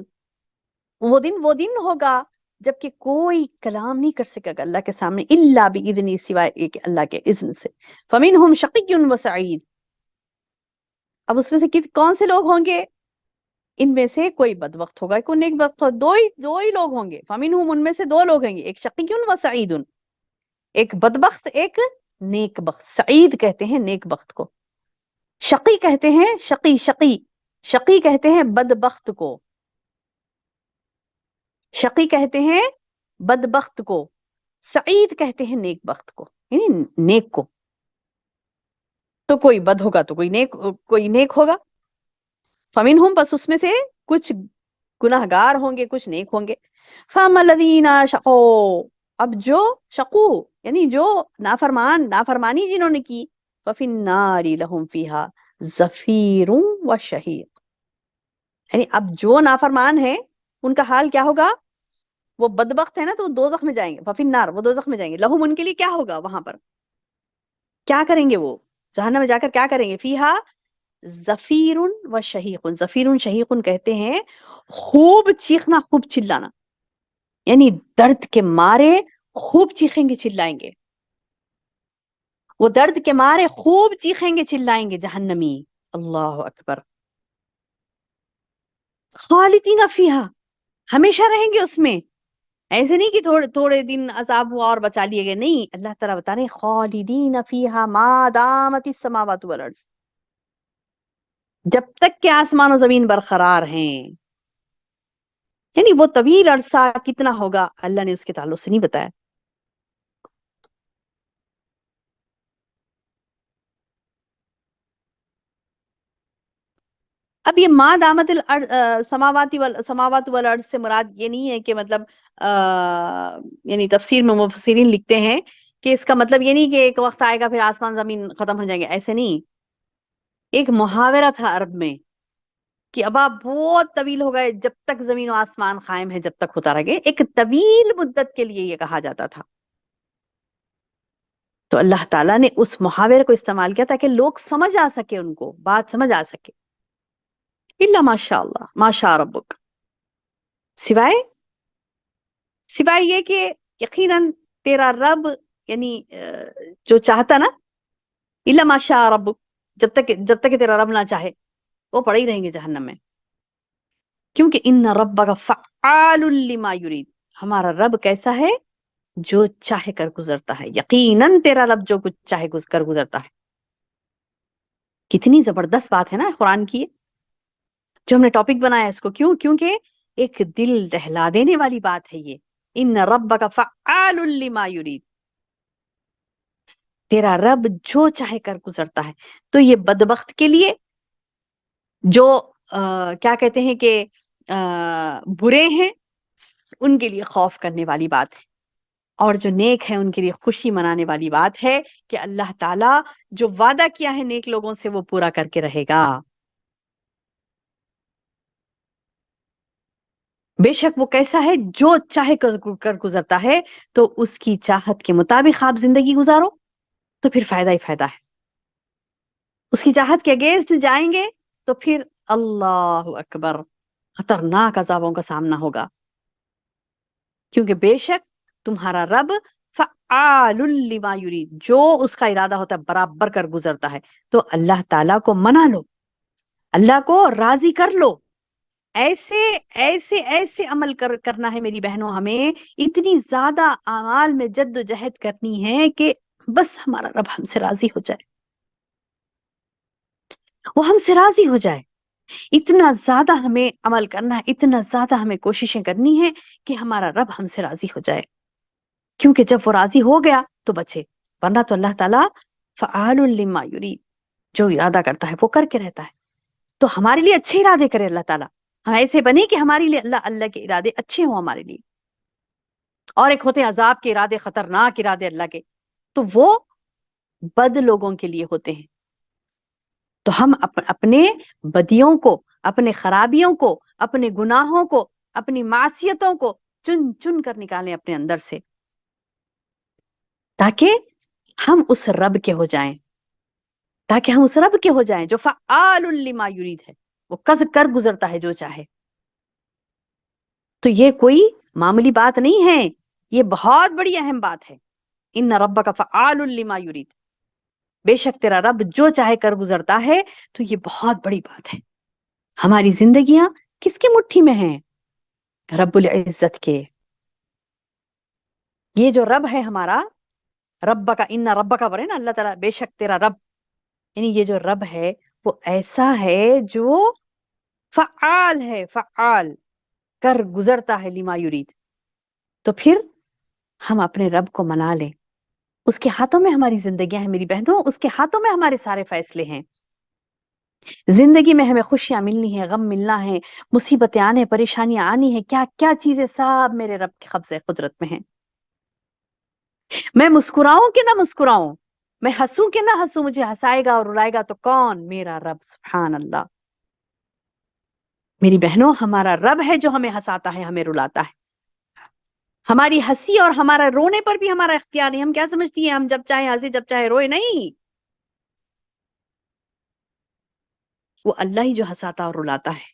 وہ دن ہوگا جبکہ کوئی کلام نہیں کر سکے گا اللہ کے سامنے الا باذنی، سوائے ایک اللہ کے اذن سے. فمنہم شقی و سعید. اب اس میں سے کون سے لوگ ہوں گے؟ ان میں سے کوئی بدبخت ہوگا، کوئی نیک بخت ہوگا، دو ہی لوگ ہوں گے. فمنہم، ان میں سے دو لوگ ہوں گے، ایک شقی و سعید، ایک بدبخت ایک نیک بخت. سعید کہتے ہیں نیک بخت کو، شقی کہتے ہیں شقی کہتے ہیں بدبخت کو، شقی کہتے ہیں بدبخت کو، سعید کہتے ہیں نیک بخت کو، یعنی نیک کو. تو کوئی بد ہوگا تو کوئی نیک ہوگا. فمنہم، بس اس میں سے کچھ گناہگار ہوں گے، کچھ نیک ہوں گے. فاما الذین شقوا، اب جو شقو یعنی جو نافرمانی جنہوں نے کی، ففی النار لہم فیہا زفیر و شہیق. یعنی اب جو نافرمان ہیں ان کا حال کیا ہوگا؟ وہ بدبخت ہے نا تو وہ دوزخ میں جائیں گے، ففی النار، وہ دوزخ میں جائیں گے، لہم ان کے لیے کیا ہوگا وہاں پر، کیا کریں گے وہ جہنم میں جا کر، کیا کریں گے، فیہا زفیر و شہیق، زفیر شہیق کہتے ہیں خوب چیخنا، خوب چلانا، یعنی درد کے مارے خوب چیخیں گے چلائیں گے، وہ درد کے مارے خوب چیخیں گے چلائیں گے جہنمی، اللہ اکبر، خالدین فیہا، ہمیشہ رہیں گے اس میں، ایسے نہیں کہ تھوڑے تھوڑے دن عذاب ہوا اور بچا لیے گئے، نہیں، اللہ تعالیٰ بتا رہے ہیں خالدین فیہا ما دامت السماوات والارض، جب تک کہ آسمان و زمین برقرار ہیں، یعنی وہ طویل عرصہ کتنا ہوگا اللہ نے اس کے تعلق سے نہیں بتایا۔ اب یہ ما دامت سماوات والارض سے مراد یہ نہیں ہے کہ مطلب یعنی تفسیر میں مفسرین لکھتے ہیں کہ اس کا مطلب یہ نہیں کہ ایک وقت آئے گا پھر آسمان زمین ختم ہو جائیں گے، ایسے نہیں، ایک محاورہ تھا عرب میں کہ اب آپ بہت طویل ہو گئے، جب تک زمین و آسمان قائم ہے، جب تک ہوتا رہے گا، ایک طویل مدت کے لیے یہ کہا جاتا تھا، تو اللہ تعالیٰ نے اس محاورے کو استعمال کیا تاکہ لوگ سمجھ آ سکے، ان کو بات سمجھ آ سکے، الا ماشاء اللہ ماشاء ربک، سوائے سوائے یہ کہ یقیناً تیرا رب، یعنی جو چاہتا نا، الا ماشاء ربک، جب تک کہ تیرا رب نہ چاہے وہ پڑے ہی رہیں گے جہنم میں، کیونکہ ان ربک فعال لما یرید، ہمارا رب کیسا ہے، جو چاہے کر گزرتا ہے، یقیناً تیرا رب جو کچھ چاہے کر گزرتا ہے۔ کتنی زبردست بات ہے نا قرآن کی، جو ہم نے ٹاپک بنایا اس کو، کیونکہ ایک دل دہلا دینے والی بات ہے یہ، ان ربک فعال لما یرید، تیرا رب جو چاہے کر گزرتا ہے، تو یہ بدبخت کے لیے جو کیا کہتے ہیں کہ برے ہیں، ان کے لیے خوف کرنے والی بات ہے، اور جو نیک ہے ان کے لیے خوشی منانے والی بات ہے کہ اللہ تعالیٰ جو وعدہ کیا ہے نیک لوگوں سے وہ پورا کر کے رہے گا، بے شک وہ کیسا ہے جو چاہے کر گزرتا ہے، تو اس کی چاہت کے مطابق آپ زندگی گزارو تو پھر فائدہ ہی فائدہ ہے، اس کی چاہت کے اگینسٹ جائیں گے تو پھر اللہ اکبر، خطرناک عذابوں کا سامنا ہوگا، کیونکہ بے شک تمہارا رب فعال لما یرید، جو اس کا ارادہ ہوتا ہے برابر کر گزرتا ہے، تو اللہ تعالیٰ کو منا لو، اللہ کو راضی کر لو، ایسے ایسے ایسے عمل کرنا ہے میری بہنوں، ہمیں اتنی زیادہ اعمال میں جد و جہد کرنی ہے کہ بس ہمارا رب ہم سے راضی ہو جائے، وہ ہم سے راضی ہو جائے، اتنا زیادہ ہمیں عمل کرنا ہے، اتنا زیادہ ہمیں کوششیں کرنی ہے کہ ہمارا رب ہم سے راضی ہو جائے، کیونکہ جب وہ راضی ہو گیا تو بچے، ورنہ تو اللہ تعالیٰ فعال لما یرید، جو ارادہ کرتا ہے وہ کر کے رہتا ہے، تو ہمارے لیے اچھے ارادے کرے اللہ تعالیٰ، ہم ایسے بنے کہ ہمارے لیے اللہ کے ارادے اچھے ہوں ہمارے لیے، اور ایک ہوتے ہیں عذاب کے ارادے، خطرناک ارادے اللہ کے، تو وہ بد لوگوں کے لیے ہوتے ہیں، تو ہم اپنے بدیوں کو، اپنے خرابیوں کو، اپنے گناہوں کو، اپنی معصیتوں کو چن چن کر نکالیں اپنے اندر سے، تاکہ ہم اس رب کے ہو جائیں، تاکہ ہم اس رب کے ہو جائیں جو فعال لما یرید ہے، وہ کر گزرتا ہے جو چاہے، تو یہ کوئی معمولی بات نہیں ہے، یہ بہت بڑی اہم بات ہے، ان ربک فعال لما یرید، بے شک تیرا رب جو چاہے کر گزرتا ہے، تو یہ بہت بڑی بات ہے، ہماری زندگیاں کس کی مٹھی میں ہیں، رب العزت کے، یہ جو رب ہے ہمارا، رب کا ان رب کا بولے نا اللہ تعالیٰ، بے شک تیرا رب، یعنی یہ جو رب ہے وہ ایسا ہے جو فعال ہے، فعال کر گزرتا ہے لما یرید، تو پھر ہم اپنے رب کو منا لیں، اس کے ہاتھوں میں ہماری زندگیاں ہیں میری بہنوں، اس کے ہاتھوں میں ہمارے سارے فیصلے ہیں، زندگی میں ہمیں خوشیاں ملنی ہے، غم ملنا ہے، مصیبتیں آنے، پریشانیاں آنی ہے، کیا کیا چیزیں سب میرے رب کے قبضے قدرت میں ہیں، میں مسکراؤں کہ نہ مسکراؤں، میں ہنسوں کہ نہ ہنسوں، مجھے ہنسائے گا اور رلائے گا تو کون، میرا رب، سبحان اللہ، میری بہنوں ہمارا رب ہے جو ہمیں ہنساتا ہے، ہمیں رلاتا ہے، ہماری ہنسی اور ہمارا رونے پر بھی ہمارا اختیار نہیں. ہم کیا سمجھتی ہیں ہم جب چاہے ہنسے جب چاہے روئے؟ نہیں، وہ اللہ ہی جو ہنساتا اور رلاتا ہے.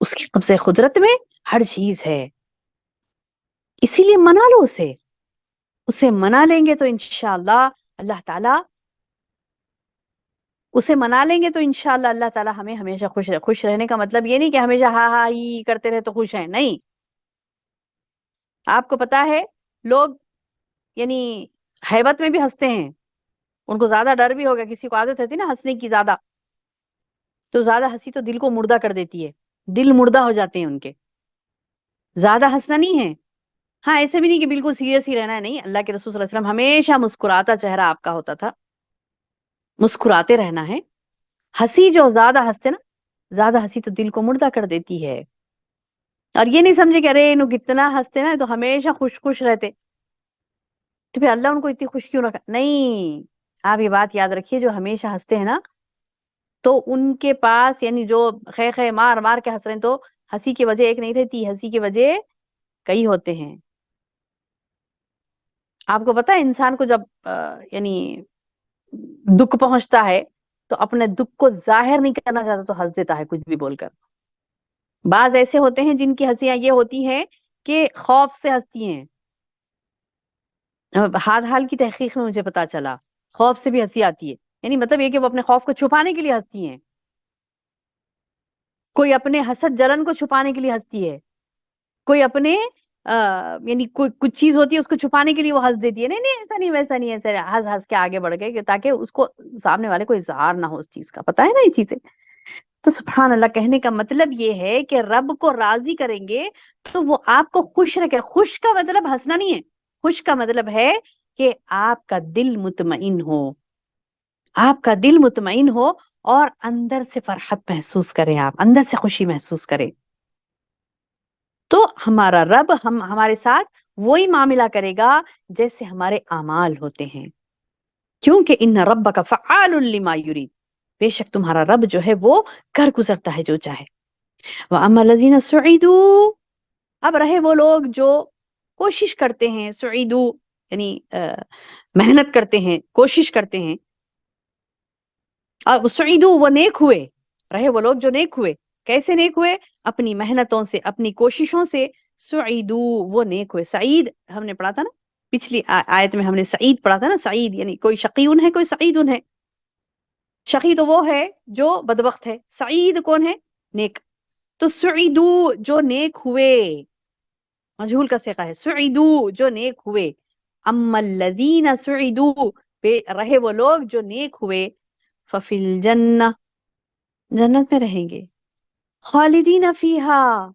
اس کی قبضہ قدرت میں ہر چیز ہے. اسی لیے منا لو اسے منا لیں گے تو انشاءاللہ اللہ تعالیٰ اسے منا لیں گے تو انشاءاللہ اللہ تعالیٰ ہمیں ہمیشہ خوش رہنے کا مطلب یہ نہیں کہ ہمیشہ ہاں ہاں ہی کرتے رہے تو خوش ہیں. نہیں، آپ کو پتا ہے لوگ یعنی ہیبت میں بھی ہنستے ہیں. ان کو زیادہ ڈر بھی ہوگا. کسی کو عادت ہوتی نا ہنسنے کی زیادہ، تو زیادہ ہنسی تو دل کو مردہ کر دیتی ہے. دل مردہ ہو جاتے ہیں ان کے. زیادہ ہنسنا نہیں ہے. ہاں ایسے بھی نہیں کہ بالکل سیریس ہی رہنا ہے. نہیں، اللہ کے رسول صلی اللہ علیہ وسلم ہمیشہ مسکراتا چہرہ آپ کا ہوتا تھا. مسکراتے رہنا ہے. ہنسی جو زیادہ ہنستے نا، زیادہ ہنسی تو دل کو مردہ کر دیتی ہے. اور یہ نہیں سمجھے کہ ارے انہوں کتنا ہنستے نا تو ہمیشہ خوش رہتے، تو پھر اللہ ان کو اتنی خوش کیوں رکھا؟ نہیں، آپ یہ بات یاد رکھیے، جو ہمیشہ ہنستے ہیں نا تو ان کے پاس یعنی جو خے خے مار مار کے ہنس رہے ہیں، تو ہنسی کی وجہ ایک نہیں رہتی، ہنسی کی وجہ کئی ہوتے ہیں. آپ کو پتا ہے انسان کو جب یعنی دکھ پہنچتا ہے تو اپنے دکھ کو ظاہر نہیں کرنا چاہتا تو ہنس دیتا ہے کچھ بھی بول کر. بعض ایسے ہوتے ہیں جن کی ہنسیاں یہ ہوتی ہیں کہ خوف سے ہنستی ہیں. حال کی تحقیق میں مجھے پتا چلا خوف سے بھی ہنسی آتی ہے. یعنی مطلب یہ کہ وہ اپنے خوف کو چھپانے کے لیے ہنستی ہیں. کوئی اپنے حسد جلن کو چھپانے کے لیے ہنستی ہے. کوئی اپنے یعنی کوئی کچھ چیز ہوتی ہے اس کو چھپانے کے لیے وہ ہنس دیتی ہے. نہیں نہیں ایسا نہیں ویسا نہیں، ایسا ہنس ہنس کے آگے بڑھ گئے تاکہ اس کو سامنے والے کو اظہار نہ ہو اس چیز کا. پتا ہے نا یہ چیزیں. تو سبحان اللہ کہنے کا مطلب یہ ہے کہ رب کو راضی کریں گے تو وہ آپ کو خوش رکھے. خوش کا مطلب ہنسنا نہیں ہے. خوش کا مطلب ہے کہ آپ کا دل مطمئن ہو، آپ کا دل مطمئن ہو اور اندر سے فرحت محسوس کریں، آپ اندر سے خوشی محسوس کریں. تو ہمارا رب ہمارے ساتھ وہی معاملہ کرے گا جیسے ہمارے اعمال ہوتے ہیں. کیونکہ ان ربک فعال لما یرید، بے شک تمہارا رب جو ہے وہ کر گزرتا ہے جو چاہے. وَأَمَّا الَّذِينَ سُعِدُوا، اب رہے وہ لوگ جو کوشش کرتے ہیں. سعیدو یعنی محنت کرتے ہیں، کوشش کرتے ہیں. سعیدو وہ نیک ہوئے. رہے وہ لوگ جو نیک ہوئے. کیسے نیک ہوئے؟ اپنی محنتوں سے، اپنی کوششوں سے. سعیدو وہ نیک ہوئے. سعید ہم نے پڑھا تھا نا پچھلی آیت میں، ہم نے سعید پڑھا تھا نا. سعید یعنی کوئی شقیون ہے، کوئی سعیدون ہے. شقی تو وہ ہے جو بدبخت ہے، سعید کون ہے؟ نیک. تو سعیدو جو نیک ہوئے، مجہول کا صیغہ ہے. سعیدو جو نیک ہوئے. اما الذین سعیدو، رہے وہ لوگ جو نیک ہوئے. ففی الجنہ، جنت میں رہیں گے. خالدین فیہا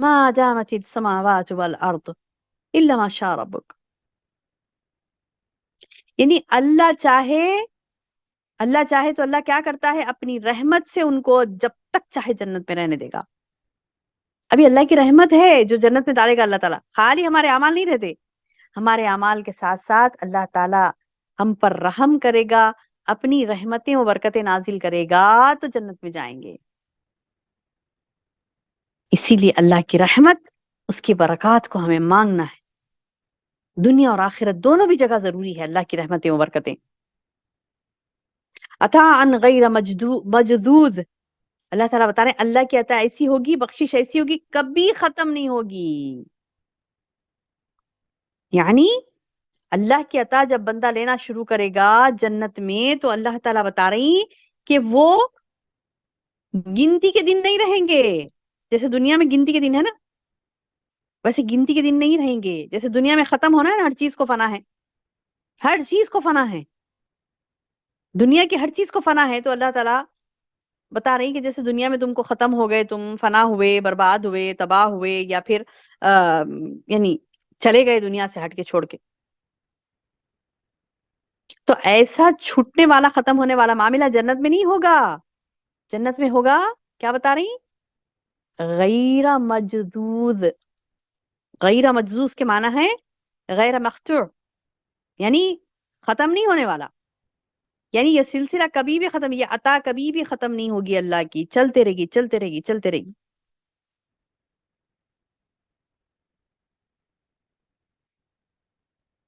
ما دامت السماوات والارض الا ما شاء ربک. یعنی اللہ چاہے تو اللہ کیا کرتا ہے؟ اپنی رحمت سے ان کو جب تک چاہے جنت میں رہنے دے گا. ابھی اللہ کی رحمت ہے جو جنت میں ڈالے گا اللہ تعالیٰ. خالی ہمارے اعمال نہیں رہتے، ہمارے اعمال کے ساتھ ساتھ اللہ تعالیٰ ہم پر رحم کرے گا، اپنی رحمتیں و برکتیں نازل کرے گا تو جنت میں جائیں گے. اسی لیے اللہ کی رحمت، اس کی برکات کو ہمیں مانگنا ہے. دنیا اور آخرت دونوں بھی جگہ ضروری ہے اللہ کی رحمتیں و برکتیں. عطاء غیر مجدود، اللہ تعالیٰ بتا رہے ہیں اللہ کی عطا ایسی ہوگی، بخشش ایسی ہوگی کبھی ختم نہیں ہوگی. یعنی اللہ کی عطا جب بندہ لینا شروع کرے گا جنت میں تو اللہ تعالیٰ بتا رہی کہ وہ گنتی کے دن نہیں رہیں گے. جیسے دنیا میں گنتی کے دن ہے نا، ویسے گنتی کے دن نہیں رہیں گے. جیسے دنیا میں ختم ہونا ہے نا، ہر چیز کو فنا ہے، ہر چیز کو فنا ہے، دنیا کی ہر چیز کو فنا ہے. تو اللہ تعالیٰ بتا رہی کہ جیسے دنیا میں تم کو ختم ہو گئے، تم فنا ہوئے، برباد ہوئے، تباہ ہوئے، یا پھر یعنی چلے گئے دنیا سے ہٹ کے چھوڑ کے. تو ایسا چھوٹنے والا، ختم ہونے والا معاملہ جنت میں نہیں ہوگا. جنت میں ہوگا کیا بتا رہی؟ غیر مجدود. غیر مجزوز کے معنی ہے غیر مقطوع، یعنی ختم نہیں ہونے والا. یعنی یہ سلسلہ کبھی بھی ختم، یہ عطا کبھی بھی ختم نہیں ہوگی اللہ کی، چلتے رہے گی چلتے رہے گی چلتے رہے گی.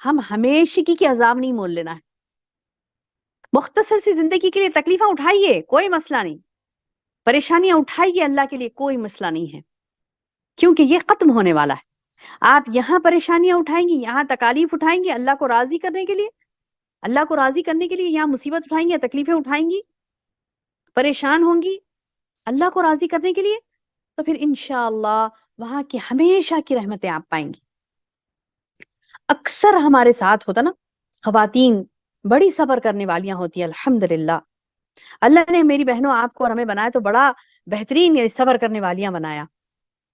ہم ہمیشگی کی عذاب نہیں مول لینا ہے. مختصر سی زندگی کے لیے تکلیفیں اٹھائیے، کوئی مسئلہ نہیں، پریشانیاں اٹھائیے، اللہ کے لیے کوئی مسئلہ نہیں ہے، کیونکہ یہ ختم ہونے والا ہے. آپ یہاں پریشانیاں اٹھائیں گی، یہاں تکالیف اٹھائیں گی اللہ کو راضی کرنے کے لیے، اللہ کو راضی کرنے کے لیے یہاں مصیبت اٹھائیں گی، تکلیفیں اٹھائیں گی، پریشان ہوں گی اللہ کو راضی کرنے کے لیے، تو پھر انشاءاللہ وہاں کی ہمیشہ کی رحمتیں آپ پائیں گی. اکثر ہمارے ساتھ ہوتا نا، خواتین بڑی صبر کرنے والیاں ہوتی ہیں الحمدللہ. اللہ نے میری بہنوں آپ کو اور ہمیں بنایا تو بڑا بہترین صبر کرنے والیاں بنایا،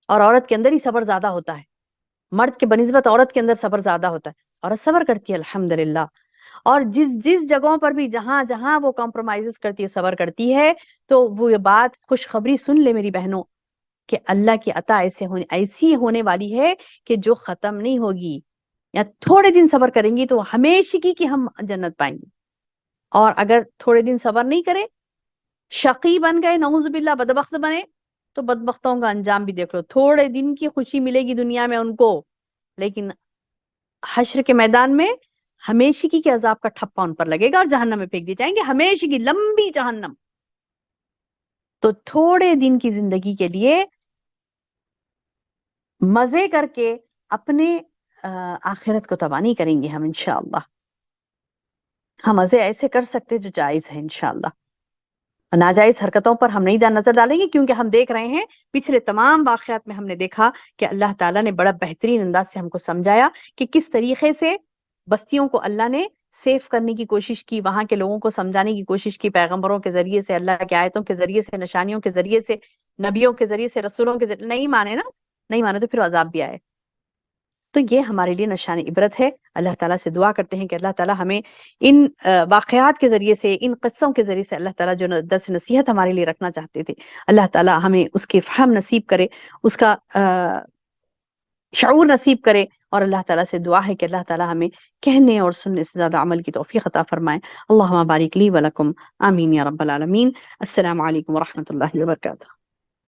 اور عورت کے اندر ہی صبر زیادہ ہوتا ہے، مرد کے بنسبت عورت کے اندر صبر زیادہ ہوتا ہے. عورت صبر کرتی ہے الحمدللہ، اور جس جگہوں پر بھی جہاں جہاں وہ کمپرومائز کرتی ہے، صبر کرتی ہے، تو وہ یہ بات خوشخبری سن لے میری بہنوں کہ اللہ کی عطا ایسی ہونے والی ہے کہ جو ختم نہیں ہوگی. یا تھوڑے دن صبر کریں گی تو ہمیشگی کی ہم جنت پائیں گے، اور اگر تھوڑے دن صبر نہیں کرے، شقی بن گئے، نعوذ باللہ بدبخت بنے، تو بدبختوں کا انجام بھی دیکھ لو. تھوڑے دن کی خوشی ملے گی دنیا میں ان کو، لیکن حشر کے میدان میں ہمیشگی کے عذاب کا ٹھپا ان پر لگے گا اور جہنم میں پھینک دیے جائیں گے، ہمیشگی لمبی جہنم. تو تھوڑے دن کی زندگی کے لیے مزے کر کے اپنے آخرت کو تباہ نہیں کریں گے ہم انشاءاللہ. ہم مزے ایسے کر سکتے جو جائز ہے انشاءاللہ. ناجائز حرکتوں پر ہم نہیں نظر ڈالیں گے، کیونکہ ہم دیکھ رہے ہیں پچھلے تمام واقعات میں ہم نے دیکھا کہ اللہ تعالیٰ نے بڑا بہترین انداز سے ہم کو سمجھایا کہ کس طریقے سے بستیوں کو اللہ نے سیف کرنے کی کوشش کی، وہاں کے لوگوں کو سمجھانے کی کوشش کی، پیغمبروں کے ذریعے سے، اللہ کے آیتوں کے ذریعے سے، نشانیوں کے ذریعے سے، نبیوں کے ذریعے سے، رسولوں کے ذریعے. نہیں مانے نا، نہیں مانے تو پھر عذاب بھی آئے. تو یہ ہمارے لیے نشان عبرت ہے. اللہ تعالیٰ سے دعا کرتے ہیں کہ اللہ تعالیٰ ہمیں ان واقعات کے ذریعے سے، ان قصوں کے ذریعے سے، اللہ تعالیٰ جو درس نصیحت ہمارے لیے رکھنا چاہتے تھے، اللہ تعالیٰ ہمیں اس کے فہم نصیب کرے، اس کا شعور نصیب کرے. اور اللہ تعالیٰ سے دعا ہے کہ اللہ تعالیٰ ہمیں کہنے اور سننے سے زیادہ عمل کی توفیق عطا فرمائے. اللہم بارک لی ولکم، آمین یا رب العالمین. السلام علیکم ورحمۃ اللہ وبرکاتہ.